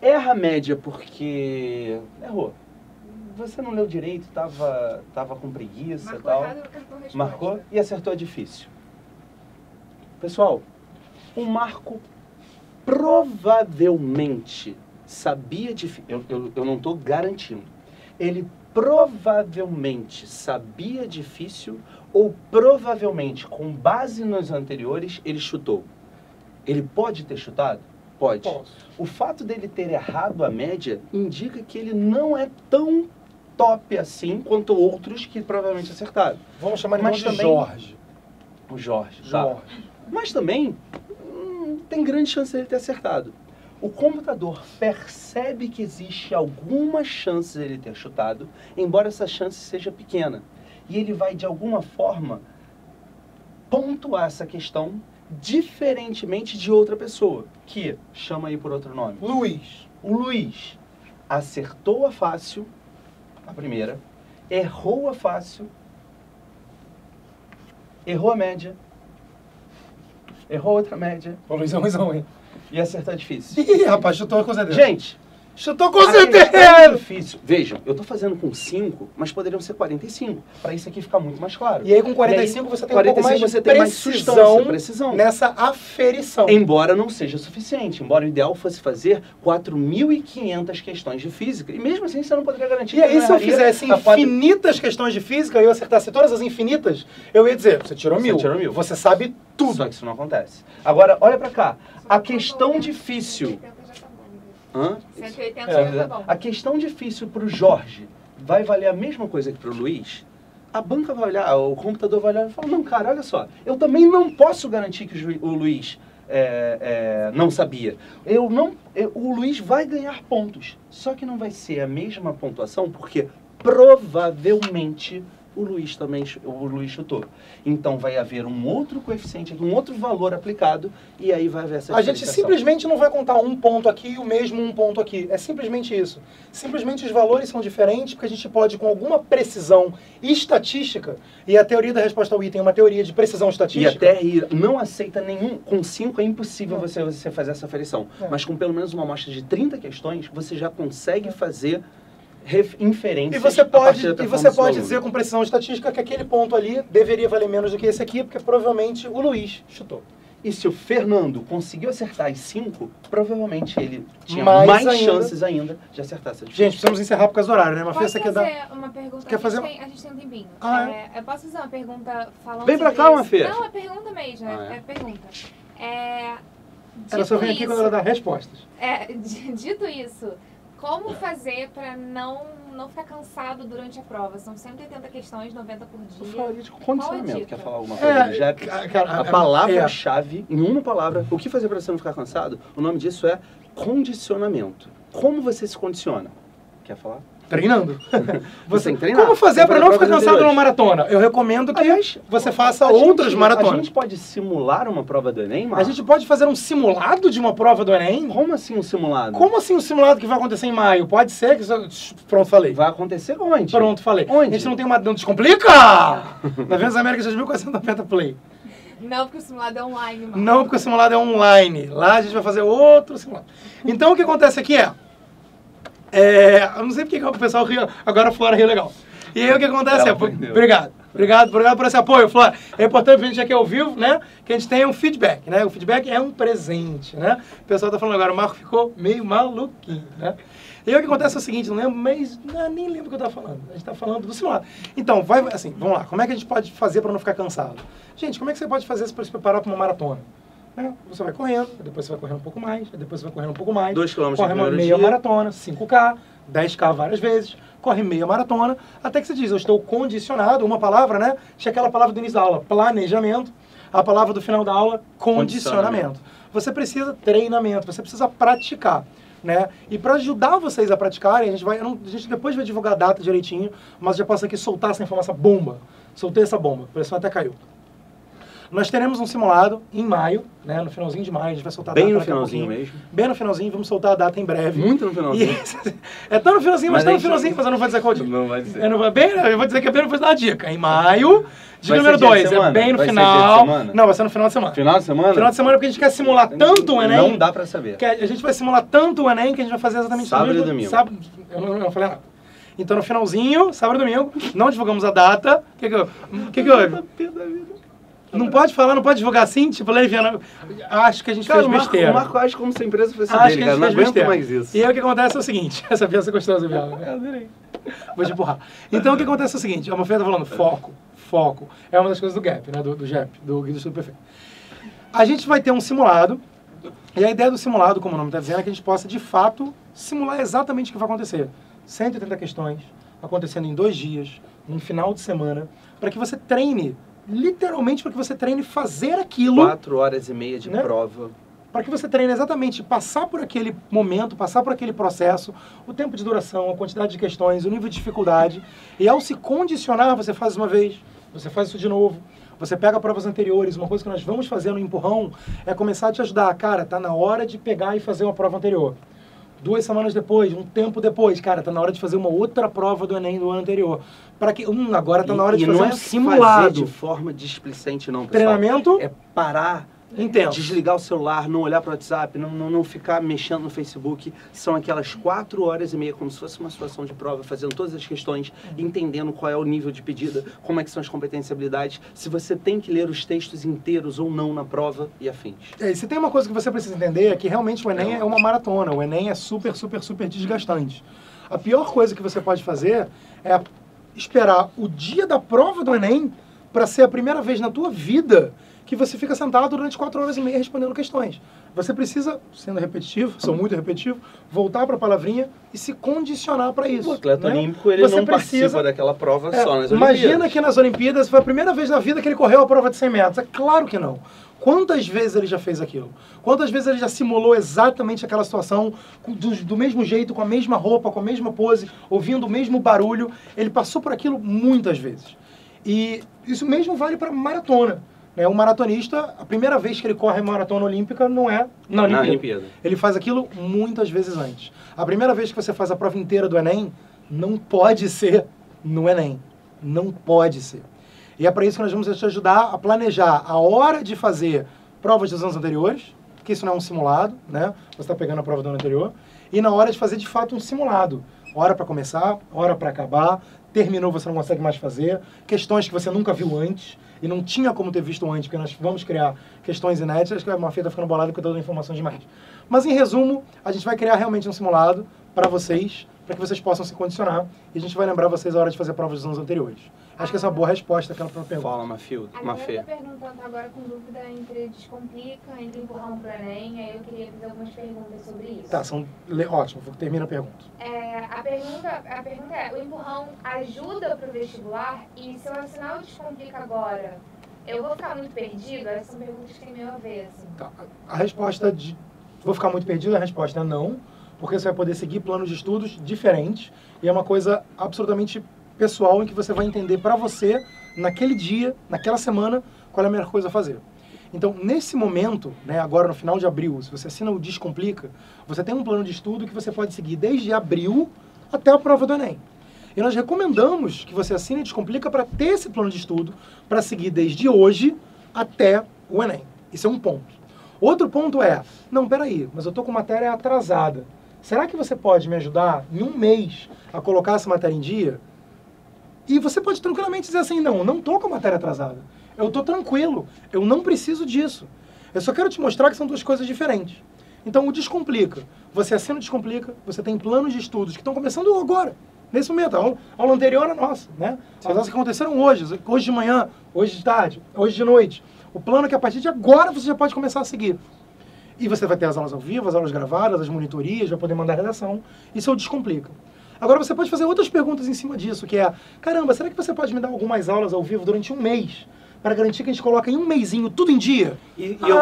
erra a média porque errou. Você não leu direito, tava com preguiça e tal. Marcou e acertou a difícil. Pessoal, o Marco provavelmente sabia difícil. Eu não estou garantindo. Ele provavelmente sabia difícil ou provavelmente, com base nos anteriores, ele chutou. Ele pode ter chutado? Pode. Posso. O fato dele ter errado a média indica que ele não é tão top assim quanto outros que provavelmente acertaram. Vamos chamar Mas de também- Jorge. O Jorge, tá? Jorge. Mas também tem grande chance dele ter acertado. O computador percebe que existe alguma chance dele ter chutado, embora essa chance seja pequena. E ele vai, de alguma forma, pontuar essa questão diferentemente de outra pessoa, que chama aí por outro nome. Luiz. O Luiz acertou a fácil, a primeira, errou a fácil, errou a média, errou outra média O Luiz é ruimzão, hein? e acertou a difícil. Ih, rapaz, chutou com certeza. Gente, Chutou com a questão é certeza! difícil. Vejam, eu tô fazendo com 5, mas poderiam ser 45, para isso aqui ficar muito mais claro. E aí com 45 E aí, você tem um pouco mais de você tem mais precisão. nessa aferição. Embora não seja suficiente, embora o ideal fosse fazer 4.500 questões de física. E mesmo assim você não poderia garantir E aí, que se eu erraria fizesse a quadra- infinitas questões de física e eu acertasse todas as infinitas, eu ia dizer, você tirou Você 1000. tirou 1000. Você sabe tudo. Só que isso não acontece. Agora, olha pra cá. A questão difícil... Hã? 180 É, já tá bom. A questão difícil para o Jorge vai valer a mesma coisa que para o Luiz? A banca vai olhar, o computador vai olhar e falar, não, cara, olha só, eu também não posso garantir que o Luiz não sabia. O Luiz vai ganhar pontos, só que não vai ser a mesma pontuação, porque provavelmente o Luiz chutou. Então vai haver um outro coeficiente, um outro valor aplicado, e aí vai haver essa A gente diferenciação. simplesmente não vai contar um ponto aqui e o mesmo um ponto aqui. É simplesmente isso. Simplesmente os valores são diferentes porque a gente pode, com alguma precisão estatística, e a teoria da resposta ao item é uma teoria de precisão E estatística. a TRI não aceita nenhum... Com 5 é impossível você fazer essa aferição. É. Mas com pelo menos uma amostra de 30 questões, você já consegue fazer inferências E você a partir pode, da e você performance do pode aluno. dizer com precisão estatística que aquele ponto ali deveria valer menos do que esse aqui, porque provavelmente o Luiz chutou. E se o Fernando conseguiu acertar as 5, provavelmente ele tinha Mais mais ainda. chances ainda de acertar essas Gente, precisamos encerrar por causa do horário, né? Mas Posso essa aqui é da... fazer uma pergunta? Quer fazer? A gente tem um tempinho. Ah, Eu posso fazer uma pergunta falando Vem pra sobre cá, isso? Mafê. Não, é pergunta mesmo. Ah, é? É pergunta. Ela só vem Dito aqui quando ela dá respostas. Dito isso, como fazer para não ficar cansado durante a prova? São 180 questões, 90 por Eu dia. falaria de Qual a condicionamento. dica? Quer falar alguma coisa do JEP? Cara, A palavra-chave, em uma palavra, o que fazer para você não ficar cansado? O nome disso é condicionamento. Como você se condiciona? Quer falar? Treinando. Você tem que treinar. Como fazer Tem que para não fazer ficar provas cansado numa anteriores. maratona? Eu recomendo que Aliás, você faça A outras gente- maratonas. A gente pode simular uma prova do Enem, A Marcos? gente pode fazer um simulado de uma prova do Enem? Como assim um simulado? Como assim um simulado que vai acontecer em maio? Pode ser que... Pronto, falei. Vai acontecer onde? Pronto, falei. Onde? A gente não tem uma... Não descomplica! Na Vendas Américas 2490 Play. Não, porque o simulado é online, mano. Não, porque o simulado é online. Lá a gente vai fazer outro simulado. Então o que acontece aqui eu não sei porque que o pessoal riu, agora a Flora riu legal. E aí o que acontece Ela aprendeu. Obrigado por esse apoio, Flora. É importante pra gente aqui ao vivo, né, que a gente tenha um feedback, né? O feedback é um presente, né? O pessoal tá falando agora, o Marco ficou meio maluquinho, né? E aí o que acontece é o seguinte, não lembro, mas nem lembro o que eu tava falando. A gente tá falando do simulado. Então, assim, vamos lá. Como é que a gente pode fazer para não ficar cansado? Gente, como é que você pode fazer para se preparar para uma maratona? Você vai correndo, depois você vai correndo um pouco mais, depois você vai correndo um pouco mais. 2 km Corre uma meia maratona, 5K, 10K várias vezes, corre meia maratona, até que você diz, eu estou condicionado, uma palavra, né? Tinha aquela palavra do início da aula, planejamento, a palavra do final da aula, condicionamento. Você precisa treinamento, você precisa praticar, né? E para ajudar vocês a praticarem, a gente depois vai divulgar a data direitinho, mas já posso aqui soltar essa informação, bomba. Soltei essa bomba, a pressão até caiu. Nós teremos um simulado em maio, né? No finalzinho de maio, a gente vai soltar a data Bem no daqui a finalzinho pouquinho. mesmo. Bem no finalzinho, vamos soltar a data em breve. Muito no finalzinho. É tão no finalzinho, mas Mas tão a no gente finalzinho, mas eu não vou dizer qual dia. Não vai dizer. Eu vou dizer que é bem, depois dar uma dica. Em maio, dica Vai número ser dia de 2, é semana? bem no Vai ser dia de final. semana? Não, vai ser no final de semana. Final de semana? Final de semana porque a gente quer simular tanto o Enem. Não dá pra saber. Que a gente vai simular tanto o Enem que a gente vai fazer exatamente Sábado no e domingo. Sábado, eu não falei nada. Então no finalzinho, sábado e domingo, não divulgamos a data. O que houve? Não pode falar, não pode divulgar assim? Tipo, Leviana, acho que a gente Cara, fez besteira. o Marco age como se a empresa fosse Acho dele, que a cara. gente Não fez aguento besteira. mais isso. E aí o que acontece é o seguinte, essa piada é gostosa, Biala. Eu adorei. Vou te empurrar. Então o que acontece é o seguinte, a Mafia tá falando foco. É uma das coisas do GAP, né? Do GEP, do Guia do Estudo Perfeito. A gente vai ter um simulado, e a ideia do simulado, como o nome está dizendo, é que a gente possa, de fato, simular exatamente o que vai acontecer. 180 questões, acontecendo em 2 dias, num final de semana, para que você treine, literalmente para que você treine fazer aquilo. 4 horas e meia de Né? prova. Para que você treine exatamente, passar por aquele momento, passar por aquele processo, o tempo de duração, a quantidade de questões, o nível de dificuldade. E ao se condicionar, você faz uma vez, você faz isso de novo, você pega provas anteriores. Uma coisa que nós vamos fazer no empurrão é começar a te ajudar. Cara, tá na hora de pegar e fazer uma prova anterior. 2 semanas depois, um tempo depois, cara, tá na hora de fazer uma outra prova do Enem do ano anterior. Para que agora tá na hora de fazer não um é simulado. fazer de forma displicente, não, pessoal. Treinamento É parar, intenso. desligar o celular, não olhar para o WhatsApp, não ficar mexendo no Facebook. São aquelas 4 horas e meia, como se fosse uma situação de prova, fazendo todas as questões, entendendo qual é o nível de pedida, como é que são as competências e habilidades, se você tem que ler os textos inteiros ou não na prova e afins. E se tem uma coisa que você precisa entender é que realmente o Enem é uma maratona. O Enem é super desgastante. A pior coisa que você pode fazer é esperar o dia da prova do Enem para ser a primeira vez na tua vida que você fica sentado durante 4 horas e meia respondendo questões. Você precisa, sendo repetitivo, sou muito repetitivo, voltar para a palavrinha e se condicionar para isso. O atleta né? olímpico, ele Você não precisa- participa daquela prova só nas Imagina Olimpíadas. que nas Olimpíadas foi a primeira vez na vida que ele correu a prova de 100 metros. É claro que não. Quantas vezes ele já fez aquilo? Quantas vezes ele já simulou exatamente aquela situação do mesmo jeito, com a mesma roupa, com a mesma pose, ouvindo o mesmo barulho? Ele passou por aquilo muitas vezes. E isso mesmo vale para maratona. O maratonista, a primeira vez que ele corre a maratona olímpica não é na Olimpíada. Ele faz aquilo muitas vezes antes. A primeira vez que você faz a prova inteira do Enem, não pode ser no Enem. Não pode ser. E é para isso que nós vamos te ajudar a planejar a hora de fazer provas dos anos anteriores, porque isso não é um simulado, né? Você está pegando a prova do ano anterior. E na hora de fazer, de fato, um simulado. Hora para começar, hora para acabar, terminou, você não consegue mais fazer, questões que você nunca viu antes e não tinha como ter visto antes, porque nós vamos criar questões inéditas. Acho que a Mafê tá ficando bolada porque eu tô dando informações demais. Mas, em resumo, a gente vai criar realmente um simulado para vocês, para que vocês possam se condicionar, e a gente vai lembrar vocês a hora de fazer provas dos anos anteriores. Acho que essa é uma boa resposta àquela pergunta. Fala, Mafê. Eu tô perguntando agora com dúvida entre Descomplica, entre Empurrão pro Enem, aí eu queria fazer algumas perguntas sobre isso. Tá, ótimo, termina a pergunta. A pergunta é, o empurrão ajuda pro vestibular? E se eu assinar o Descomplica agora, eu vou ficar muito perdido? Essas são perguntas que tem meio a ver, assim. Tá, a resposta de... Vou ficar muito perdido? A resposta é não, porque você vai poder seguir planos de estudos diferentes, e é uma coisa absolutamente pessoal em que você vai entender para você, naquele dia, naquela semana, qual é a melhor coisa a fazer. Então, nesse momento, né, agora no final de abril, se você assina o Descomplica, você tem um plano de estudo que você pode seguir desde abril até a prova do Enem. E nós recomendamos que você assine o Descomplica para ter esse plano de estudo, para seguir desde hoje até o Enem. Isso é um ponto. Outro ponto é, não, peraí, mas eu estou com matéria atrasada. Será que você pode me ajudar em um mês a colocar essa matéria em dia? E você pode tranquilamente dizer assim, não estou com a matéria atrasada. Eu estou tranquilo, eu não preciso disso. Eu só quero te mostrar que são duas coisas diferentes. Então, o Descomplica. Você assina o Descomplica, você tem planos de estudos que estão começando agora, nesse momento. A aula anterior à nossa, né? As aulas que aconteceram hoje de manhã, hoje de tarde, hoje de noite. O plano é que a partir de agora você já pode começar a seguir. E você vai ter as aulas ao vivo, as aulas gravadas, as monitorias, vai poder mandar redação. Isso é o Descomplica. Agora você pode fazer outras perguntas em cima disso, que é, caramba, será que você pode me dar algumas aulas ao vivo durante um mês? Para garantir que a gente coloca em um mêsinho tudo em dia?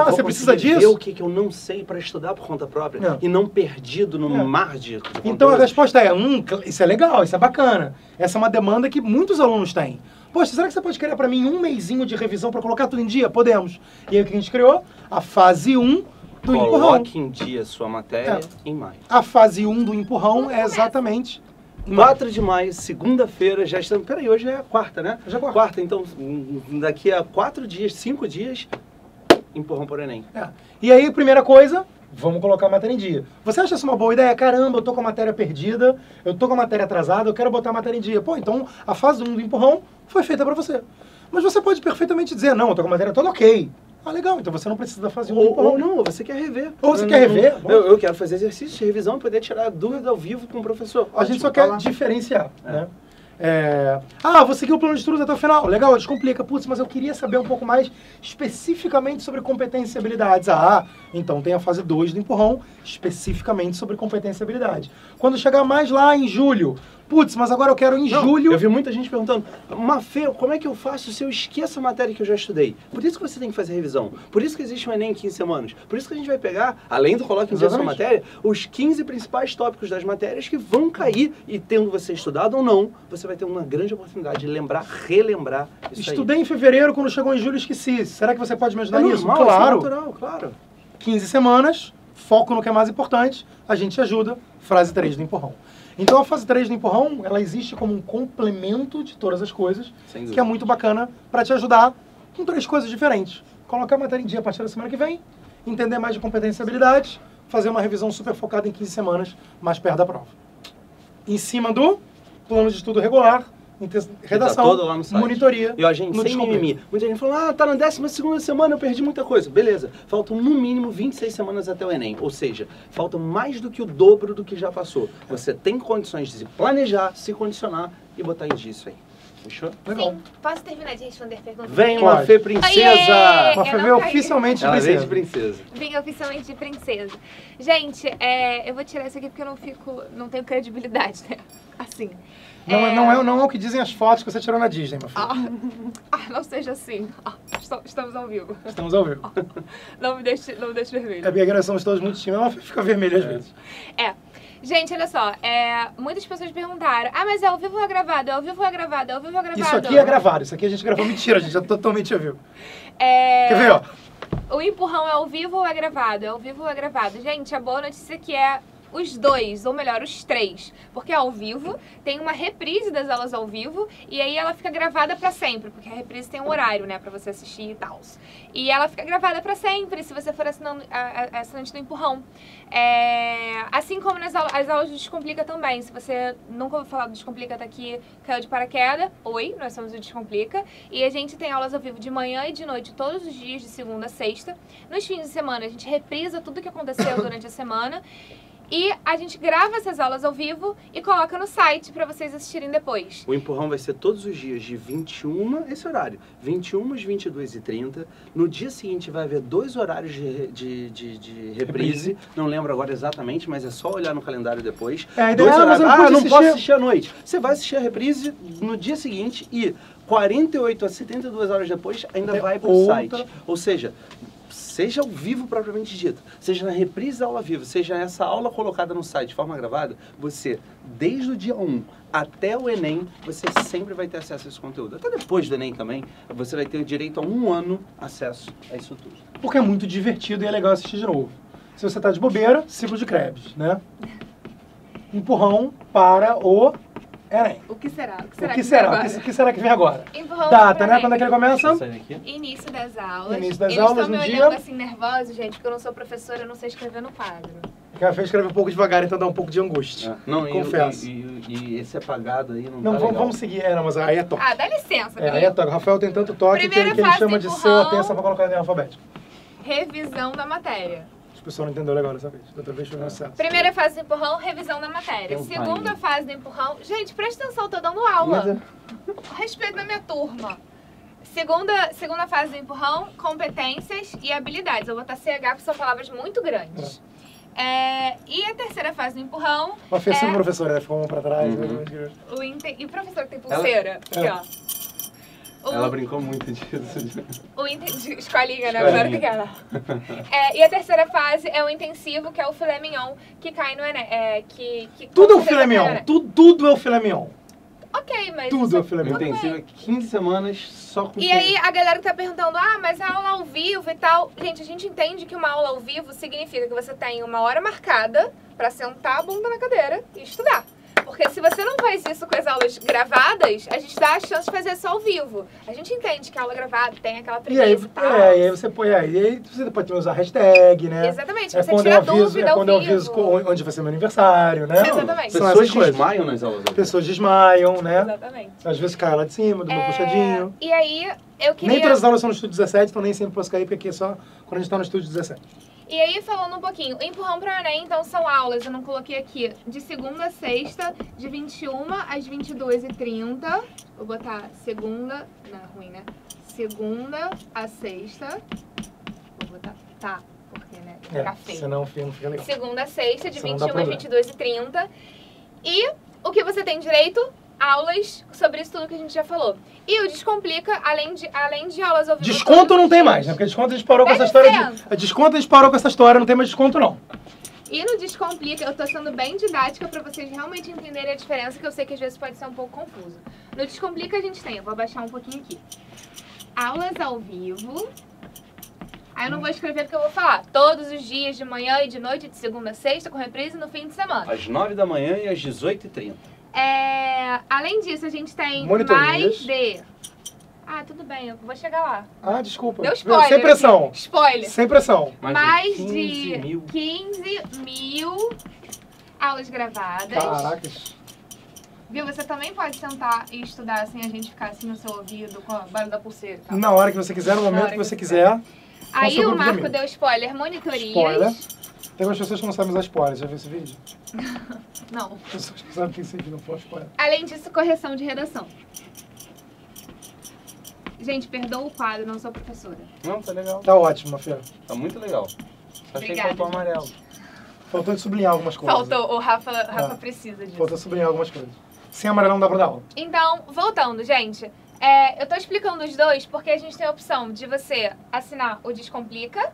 Você precisa disso? Ver o que eu não sei para estudar por conta própria e não perdido no mar de conteúdo. Então a resposta é, isso é legal, isso é bacana. Essa é uma demanda que muitos alunos têm. Poxa, será que você pode criar para mim um mêsinho de revisão para colocar tudo em dia? Podemos. E aí o que a gente criou? A fase 1 do empurrão. Coloque em dia sua matéria em maio. A fase 1 do empurrão é exatamente... 4 de maio, segunda-feira, já estamos... Peraí, hoje é a quarta, né? Hoje é a quarta. Quarta, então daqui a 4 dias, 5 dias, empurrão por Enem. E aí, primeira coisa, vamos colocar a matéria em dia. Você acha isso uma boa ideia? Caramba, eu tô com a matéria perdida, eu tô com a matéria atrasada, eu quero botar a matéria em dia. Pô, então a fase 1 do empurrão foi feita para você. Mas você pode perfeitamente dizer, não, eu tô com a matéria toda ok. Ah, legal, então você não precisa da fase 1 do empurrão. Ou não, você quer rever. Ou você quer rever. Eu quero fazer exercício de revisão e poder tirar dúvida ao vivo com o professor. A gente só quer diferenciar, né? Vou seguir o plano de estudos até o final. Legal, Descomplica. Putz, mas eu queria saber um pouco mais especificamente sobre competências e habilidades. Então tem a fase 2 do empurrão, especificamente sobre competência e habilidade. Quando chegar mais lá em julho, putz, mas agora eu quero em julho... Eu vi muita gente perguntando, Mafê, como é que eu faço se eu esqueço a matéria que eu já estudei? Por isso que você tem que fazer revisão. Por isso que existe um Enem em 15 semanas. Por isso que a gente vai pegar, além do coloque em dia sua matéria, os 15 principais tópicos das matérias que vão cair. E tendo você estudado ou não, você vai ter uma grande oportunidade de lembrar, relembrar isso aí. Estudei em fevereiro, quando chegou em julho esqueci. Será que você pode me ajudar nisso? Normal, claro. Isso é natural, claro. 15 semanas, foco no que é mais importante, a gente ajuda, fase 3 do empurrão. Então a fase 3 do empurrão, ela existe como um complemento de todas as coisas, que é muito bacana para te ajudar com 3 coisas diferentes. Colocar a matéria em dia a partir da semana que vem, entender mais de competência e habilidades, fazer uma revisão super focada em 15 semanas, mais perto da prova. Em cima do plano de estudo regular, redação, todo lá no site. Monitoria. E a gente, sem mimimi. Muita gente falou, tá na 12ª semana, eu perdi muita coisa. Beleza, faltam no mínimo 26 semanas até o Enem. Ou seja, faltam mais do que o dobro do que já passou. Você tem condições de se planejar, se condicionar e botar em dia isso aí. Fechou? Legal. Sim. Posso terminar de responder perguntas? Vem, Mafê Princesa! Mafê veio oficialmente de Ela veio princesa. de princesa. Vim oficialmente de princesa. Gente, eu vou tirar isso aqui porque eu não tenho credibilidade, né? Assim. Não é o que dizem as fotos que você tirou na Disney, meu filho. Não seja assim. Estamos ao vivo. Estamos ao vivo. Não me deixe vermelho. É porque nós somos todos muito tímidos, ela fica vermelha às vezes. Gente, olha só, muitas pessoas perguntaram, mas é ao vivo ou é gravado? É ao vivo ou é gravado? É ao vivo ou é gravado? Isso aqui é gravado, isso aqui a gente gravou. Mentira, a gente é totalmente ao vivo. Quer ver, ó? O empurrão é ao vivo ou é gravado? É ao vivo ou é gravado? Gente, a boa notícia aqui é os 2, ou melhor, os 3, porque é ao vivo, tem uma reprise das aulas ao vivo, e aí ela fica gravada pra sempre, porque a reprise tem um horário, né, pra você assistir e tal. E ela fica gravada pra sempre, se você for assinante do Empurrão. Assim como as aulas do Descomplica também. Se você nunca ouviu falar do Descomplica, tá aqui, caiu de paraquedas. Oi, nós somos o Descomplica. E a gente tem aulas ao vivo de manhã e de noite, todos os dias, de segunda a sexta. Nos fins de semana, a gente reprisa tudo que aconteceu durante a semana. E a gente grava essas aulas ao vivo e coloca no site pra vocês assistirem depois. O Empurrão vai ser todos os dias de 21, esse horário, 21 às 22h30. No dia seguinte vai haver 2 horários de reprise. Não lembro agora exatamente, mas é só olhar no calendário depois. 2 horários. Não posso assistir à noite. Você vai assistir a reprise no dia seguinte e 48 a 72 horas depois ainda vai pro site. Ou seja, seja ao vivo propriamente dito, seja na reprise da aula viva, seja essa aula colocada no site de forma gravada, você, desde o dia 1 até o Enem, você sempre vai ter acesso a esse conteúdo. Até depois do Enem também, você vai ter direito a 1 ano acesso a isso tudo. Porque é muito divertido e é legal assistir de novo. Se você tá de bobeira, ciclo de Krebs, né? Empurrão para o Enem. O que será? O que será que vem agora? Empurrão Data, né? Quando é que ele começa? Início das aulas. Início das Eles aulas, estão me no olhando dia. assim nervosos, gente, porque eu não sou professora, eu não sei escrever no quadro. O café escreve um pouco devagar, então dá um pouco de angústia. Não, confesso. E esse apagado aí não Não, tá legal. vamos seguir. Não, mas aí é toque. Ah, dá licença, Aí é toque. O Rafael tem tanto toque que Primeira ele fase chama do de empurrão. seu atenção pra colocar em ordem alfabética. Revisão da matéria. As pessoas não entenderam legal dessa vez. Da outra vez foi um sucesso. Primeira fase do empurrão, revisão da matéria. Tem um Segunda time. fase do empurrão. Gente, presta atenção, eu tô dando aula. Mas Respeito da minha turma. Segunda fase do empurrão, competências e habilidades. Eu vou botar CH porque são palavras muito grandes. E a terceira fase do empurrão. Uma ofensiva professora, né? Ficou uma pra trás. E o professor que tem pulseira? Aqui, ó. Ela brincou muito disso. De escolinha, né? Agora que ela. E a terceira fase é o intensivo, que é o filé mignon, que cai no Enem. Tudo é o filé mignon. Tudo é o filé mignon. Ok, mas... Tudo é o filé mignon. Intensivo é 15 semanas só com... E aí a galera que tá perguntando, mas a aula ao vivo e tal... Gente, a gente entende que uma aula ao vivo significa que você tem uma hora marcada pra sentar a bunda na cadeira e estudar. Porque se você não faz isso com as aulas gravadas, a gente dá a chance de fazer só ao vivo. A gente entende que a aula gravada tem aquela preguiça e tal. E aí você põe aí você pode usar hashtag, né? Exatamente, você tira dúvida ao quando eu vivo. aviso onde vai ser meu aniversário, né? Exatamente. São Pessoas essas coisas. desmaiam nas aulas. Pessoas desmaiam, né? Exatamente. Às vezes cai lá de cima, do meu puxadinho. E aí, eu queria... Nem todas as aulas são no Estúdio 17, então nem sempre posso cair, porque aqui é só quando a gente tá no Estúdio 17. E aí, falando um pouquinho, empurrão para o Enem, então são aulas, eu não coloquei aqui, de segunda a sexta, de 21 às 22h30. Vou botar segunda, não é ruim, né? Segunda a sexta. Vou botar, porque, né? Fica feio. Senão o filme fica legal. Segunda a sexta, de Senão 21 dá às 22h30. E o que você tem direito? Aulas sobre isso tudo que a gente já falou. E o Descomplica, além de aulas ao vivo... Desconto não tem mais, né? Porque desconto a gente parou com essa história desconto a gente parou com essa história, não tem mais desconto não. E no Descomplica, eu tô sendo bem didática pra vocês realmente entenderem a diferença, que eu sei que às vezes pode ser um pouco confuso. No Descomplica a gente tem, eu vou abaixar um pouquinho aqui. Aulas ao vivo. Aí eu não vou escrever porque eu vou falar. Todos os dias, de manhã e de noite, de segunda a sexta, com reprise no fim de semana. Às 9 da manhã e às 18h30. Além disso, a gente tem Monitorias. mais de... tudo bem, eu vou chegar lá. Desculpa. Deu spoiler. Sem pressão. Aqui. Spoiler. Sem pressão. Mais de 15 mil aulas gravadas. Caracas. Viu? Você também pode sentar e estudar sem a gente ficar assim no seu ouvido com o barulho da pulseira. Tá? Na hora que você quiser, no momento que você quiser. Aí o Marco deu spoiler, monitorias. Spoiler. Tem umas pessoas que não sabem usar spoiler. Já viu esse vídeo? Não. Pessoas que sabem que esse vídeo não foi spoiler. Além disso, correção de redação. Gente, perdoa o quadro, não sou professora. Não, tá legal. Tá ótimo, Mafia. Tá muito legal. Só achei que Obrigada, faltou amarelo. Faltou de sublinhar algumas coisas. Faltou, o Rafa precisa disso. Faltou sublinhar algumas coisas. Sem amarelo não dá pra dar aula. Então, voltando, gente. Eu tô explicando os dois porque a gente tem a opção de você assinar o Descomplica,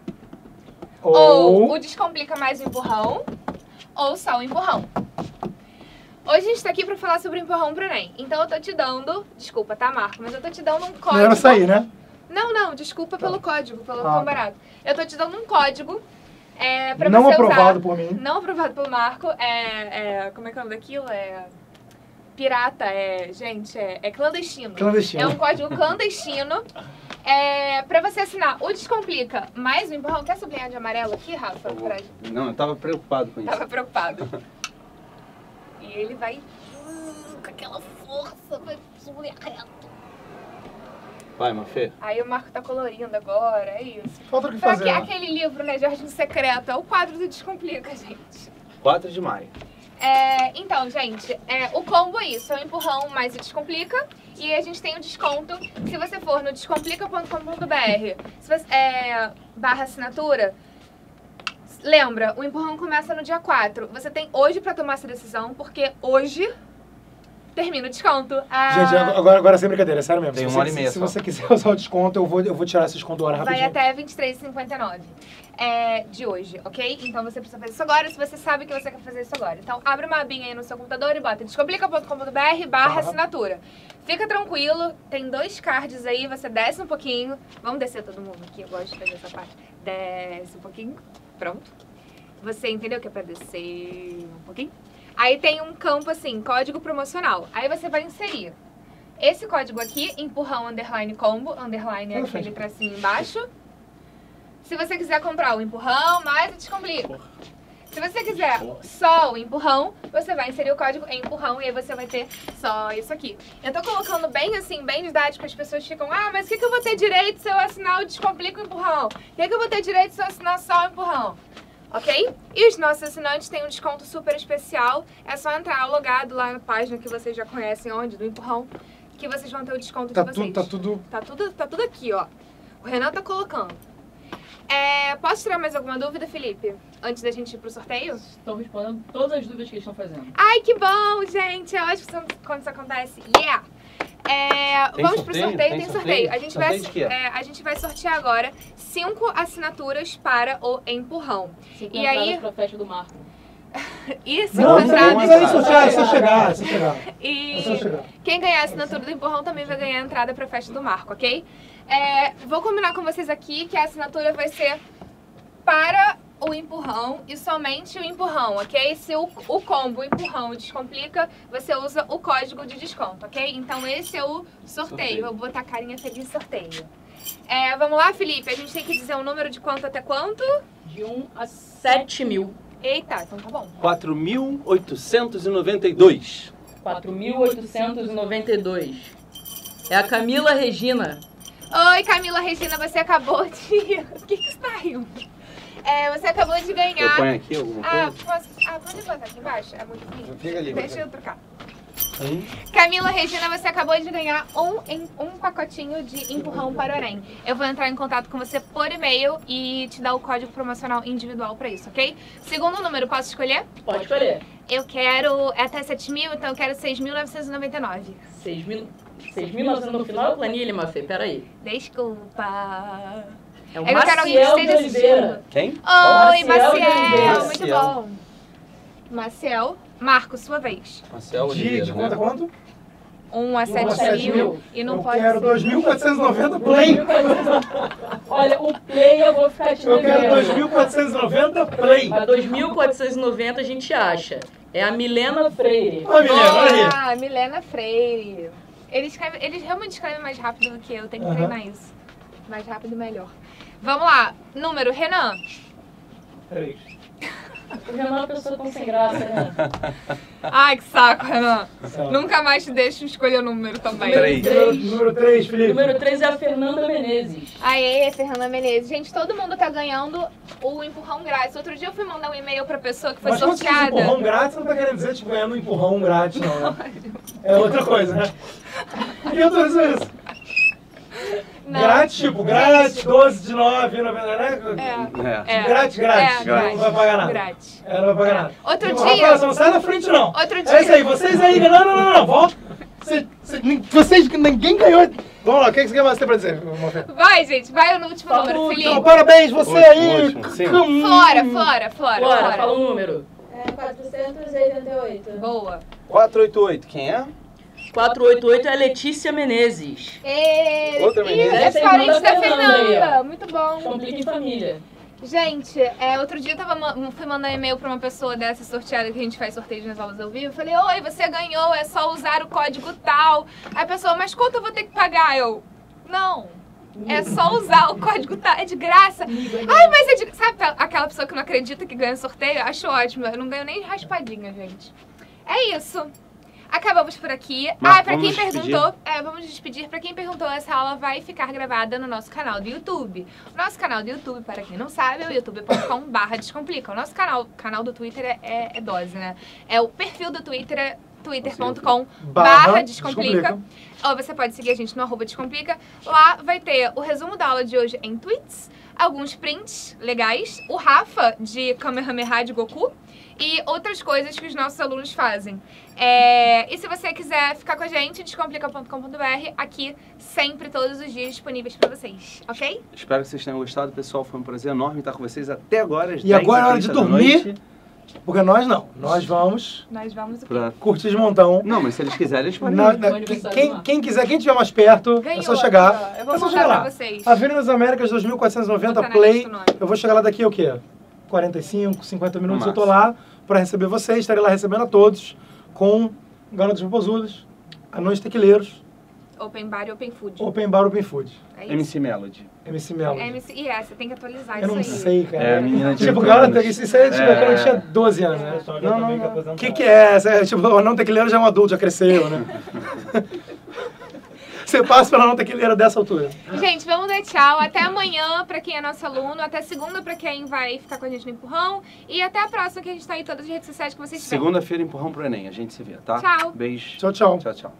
ou o Descomplica mais o Empurrão, ou só o Empurrão. Hoje a gente tá aqui pra falar sobre o Empurrão pro Enem. Então eu tô te dando... Desculpa, tá, Marco? Mas eu tô te dando um código... Não era sair, né? Não, desculpa pelo código, pelo tão barato. Eu tô te dando um código Pra Não você aprovado usar, por mim. Não aprovado pelo Marco. Como é que é o nome daquilo? Pirata. Gente, é clandestino. Clandestino. É um código clandestino. Pra você assinar o Descomplica mais o Empurrão. Quer sublinhar de amarelo aqui, Rafa? Não, eu tava preocupado com isso. Tava preocupado. E ele vai com aquela força, vai sublinhar reto. Vai, Mafê. Aí o Marco tá colorindo agora, é isso. Falta o que Pra fazer. que né? aquele livro, né, Jardim Secreto? É o quadro do Descomplica, gente. 4 de maio. Então, gente, o combo é isso, é o Empurrão mais o Descomplica. E a gente tem o desconto, se você for no descomplica.com.br, barra assinatura, lembra, o Empurrão começa no dia 4. Você tem hoje pra tomar essa decisão, porque hoje termina o desconto. Gente, agora sem brincadeira, sério mesmo. Tem Se uma hora você- e meia Se só. você quiser usar o desconto, eu vou tirar esse desconto agora Vai rapidinho. até R$23,59 de hoje, ok? Então você precisa fazer isso agora, se você sabe que você quer fazer isso agora. Então abre uma abinha aí no seu computador e bota descomplica.com.br barra assinatura. Fica tranquilo, tem 2 cards aí, você desce um pouquinho. Vamos descer todo mundo aqui, eu gosto de fazer essa parte. Desce um pouquinho, pronto. Você entendeu o que é pra descer um pouquinho? Aí tem um campo assim, código promocional. Aí você vai inserir esse código aqui, empurrão, underline combo, underline é aquele tracinho embaixo. Se você quiser comprar o empurrão, mais o Descomplica. Se você quiser só o empurrão, você vai inserir o código empurrão e aí você vai ter só isso aqui. Eu tô colocando bem assim, bem didático, as pessoas ficam, mas o que eu vou ter direito se eu assinar o Descomplica o empurrão? O que eu vou ter direito se eu assinar só o empurrão? Ok? E os nossos assinantes têm um desconto super especial. É só entrar logado lá na página que vocês já conhecem, onde? Do empurrão, que vocês vão ter o desconto de vocês. Tá tudo... Tá tudo aqui, ó. O Renan tá colocando. Posso tirar mais alguma dúvida, Felipe? Antes da gente ir pro sorteio? Estão respondendo todas as dúvidas que eles estão fazendo. Ai, que bom, gente! É ótimo quando isso acontece. Yeah! Vamos pro sorteio? Tem sorteio. A gente vai sortear agora 5 assinaturas para o empurrão. 5 E entradas aí- pra festa do Marco. E 5 Não entradas. precisa sortear, é só chegar, é só chegar. E É só chegar. quem ganhar a assinatura do empurrão também vai ganhar a entrada pra festa do Marco, ok? Vou combinar com vocês aqui que a assinatura vai ser para o empurrão e somente o empurrão, ok? Se o combo empurrão Descomplica, você usa o código de desconto, ok? Então esse é o sorteio. Eu vou botar a carinha feliz sorteio. Vamos lá, Felipe? A gente tem que dizer um número de quanto até quanto? De 1 a 7.000. Eita, então tá bom. 4.892. 4.892. É a Camila Regina. Oi, Camila Regina, você acabou de... O que você tá rindo? Você acabou de ganhar... Eu ponho aqui alguma coisa? Pode botar aqui embaixo? É muito lindo. Fica ali. Deixa eu trocar. Camila Regina, você acabou de ganhar um pacotinho de empurrão para o Enem. Eu vou entrar em contato com você por e-mail e te dar o código promocional individual para isso, ok? Segundo número, posso escolher? Pode escolher. Eu quero até 7.000, então eu quero 6.999. 6.900 no final, planilha, Mafê, peraí. Desculpa. É o Eu quero alguém que Maciel de esteja Oliveira. assistindo. Quem? Oi, Maciel de Oliveira. Maciel, muito bom. Maciel, Marco, sua vez. Marcel De Oliveira, conta né? quanto? 1 a 7.000. 7.000 e não Eu pode quero ser. 2.490 play. Olha, o play eu vou ficar te Eu quero devendo. 2.490 play. A 2.490 a gente acha. É a Milena Freire. Ó, Milena, olha aí. Ah, Milena Freire. Eles realmente escrevem mais rápido do que eu, tenho que treinar isso. Mais rápido, melhor. Vamos lá, número, Renan. Peraí. O Renan é uma pessoa tão sem graça, né? Ai, que saco, Renan. Saco. Nunca mais te deixo escolher o número também. 3. Número 3, Felipe. Número 3 é a Fernanda Menezes. Aê, Fernanda Menezes. Gente, todo mundo tá ganhando o empurrão grátis. Outro dia eu fui mandar um e-mail pra pessoa que foi Mas quando você diz sorteada. empurrão grátis, não tá querendo dizer, tipo, ganhando um empurrão grátis, não, né? É outra coisa, né? Por que eu tô dizendo isso? Não. Grátis, tipo, grátis, 12 de 9, 90, né? Grátis, grátis. Não vai pagar nada. Grátis. Não vai pagar nada. Outro Tipo, dia- Rafael, você não sai da frente, não. Outro dia- É isso aí, vocês aí, não, volta. Vocês, ninguém ganhou. Vamos lá, o que você quer pra dizer, Mafê? Vai, gente, vai no último número, Felipe. Então, parabéns, você Último, aí. último, sim. Flora. Bora, fala o número. 488. Boa. 488, quem é? 488 é a Letícia Menezes. Outra menina. É Essa é a parente irmã da da Fernanda aí, Fernanda. ó. Muito bom. Complica em família. Gente, outro dia eu fui mandar e-mail pra uma pessoa dessa sorteada que a gente faz sorteio nas aulas ao vivo. Eu falei, oi, você ganhou, é só usar o código tal. Aí a pessoa, mas quanto eu vou ter que pagar? Eu, não, é só usar o código tal, é de graça. Ai, mas é de... Sabe aquela pessoa que não acredita que ganha sorteio? Acho ótimo, eu não ganho nem raspadinha, gente. É isso. Acabamos por aqui. Mas pra quem perguntou, vamos despedir. Pra quem perguntou, essa aula vai ficar gravada no nosso canal do YouTube. O nosso canal do YouTube, para quem não sabe, é o youtube.com/descomplica. O nosso canal do Twitter é dose, né? É o perfil do Twitter, é twitter.com/descomplica. Ou você pode seguir a gente no @descomplica. Lá vai ter o resumo da aula de hoje em tweets, alguns prints legais, o Rafa de Kamehameha de Goku e outras coisas que os nossos alunos fazem. E se você quiser ficar com a gente, descomplica.com.br, aqui sempre, todos os dias, disponíveis pra vocês, ok? Espero que vocês tenham gostado, pessoal. Foi um prazer enorme estar com vocês até agora. E agora é hora de dormir, porque nós não. Nós vamos curtir de montão. Não, mas se eles quiserem, eles podem. Quem quiser, quem estiver mais perto, ganhou, é só chegar. Eu vou mostrar pra vocês. Avenida das Américas 2490 Play. Eu vou chegar lá daqui o quê? 45, 50 minutos. Eu tô lá pra receber vocês. Estarei lá recebendo a todos com garotos popozudas, anões tequileiros. Open Bar e Open Food. Open Bar, Open Food. MC Melody. MC Melody. E você tem que atualizar eu isso aí. Eu não sei, cara. É, a menina de tipo, garota, isso é tipo quando eu tinha 12 anos, né? O que é? Tipo, o anão tequileiro já é um adulto, já cresceu, né? Você passa pela anão tequileira dessa altura. Gente, vamos dar tchau. Até amanhã pra quem é nosso aluno. Até segunda pra quem vai ficar com a gente no Empurrão. E até a próxima, que a gente tá em todas as redes sociais que vocês tiverem. Segunda-feira, Empurrão pro Enem. A gente se vê, tá? Tchau. Beijo. Tchau, tchau. Tchau, tchau.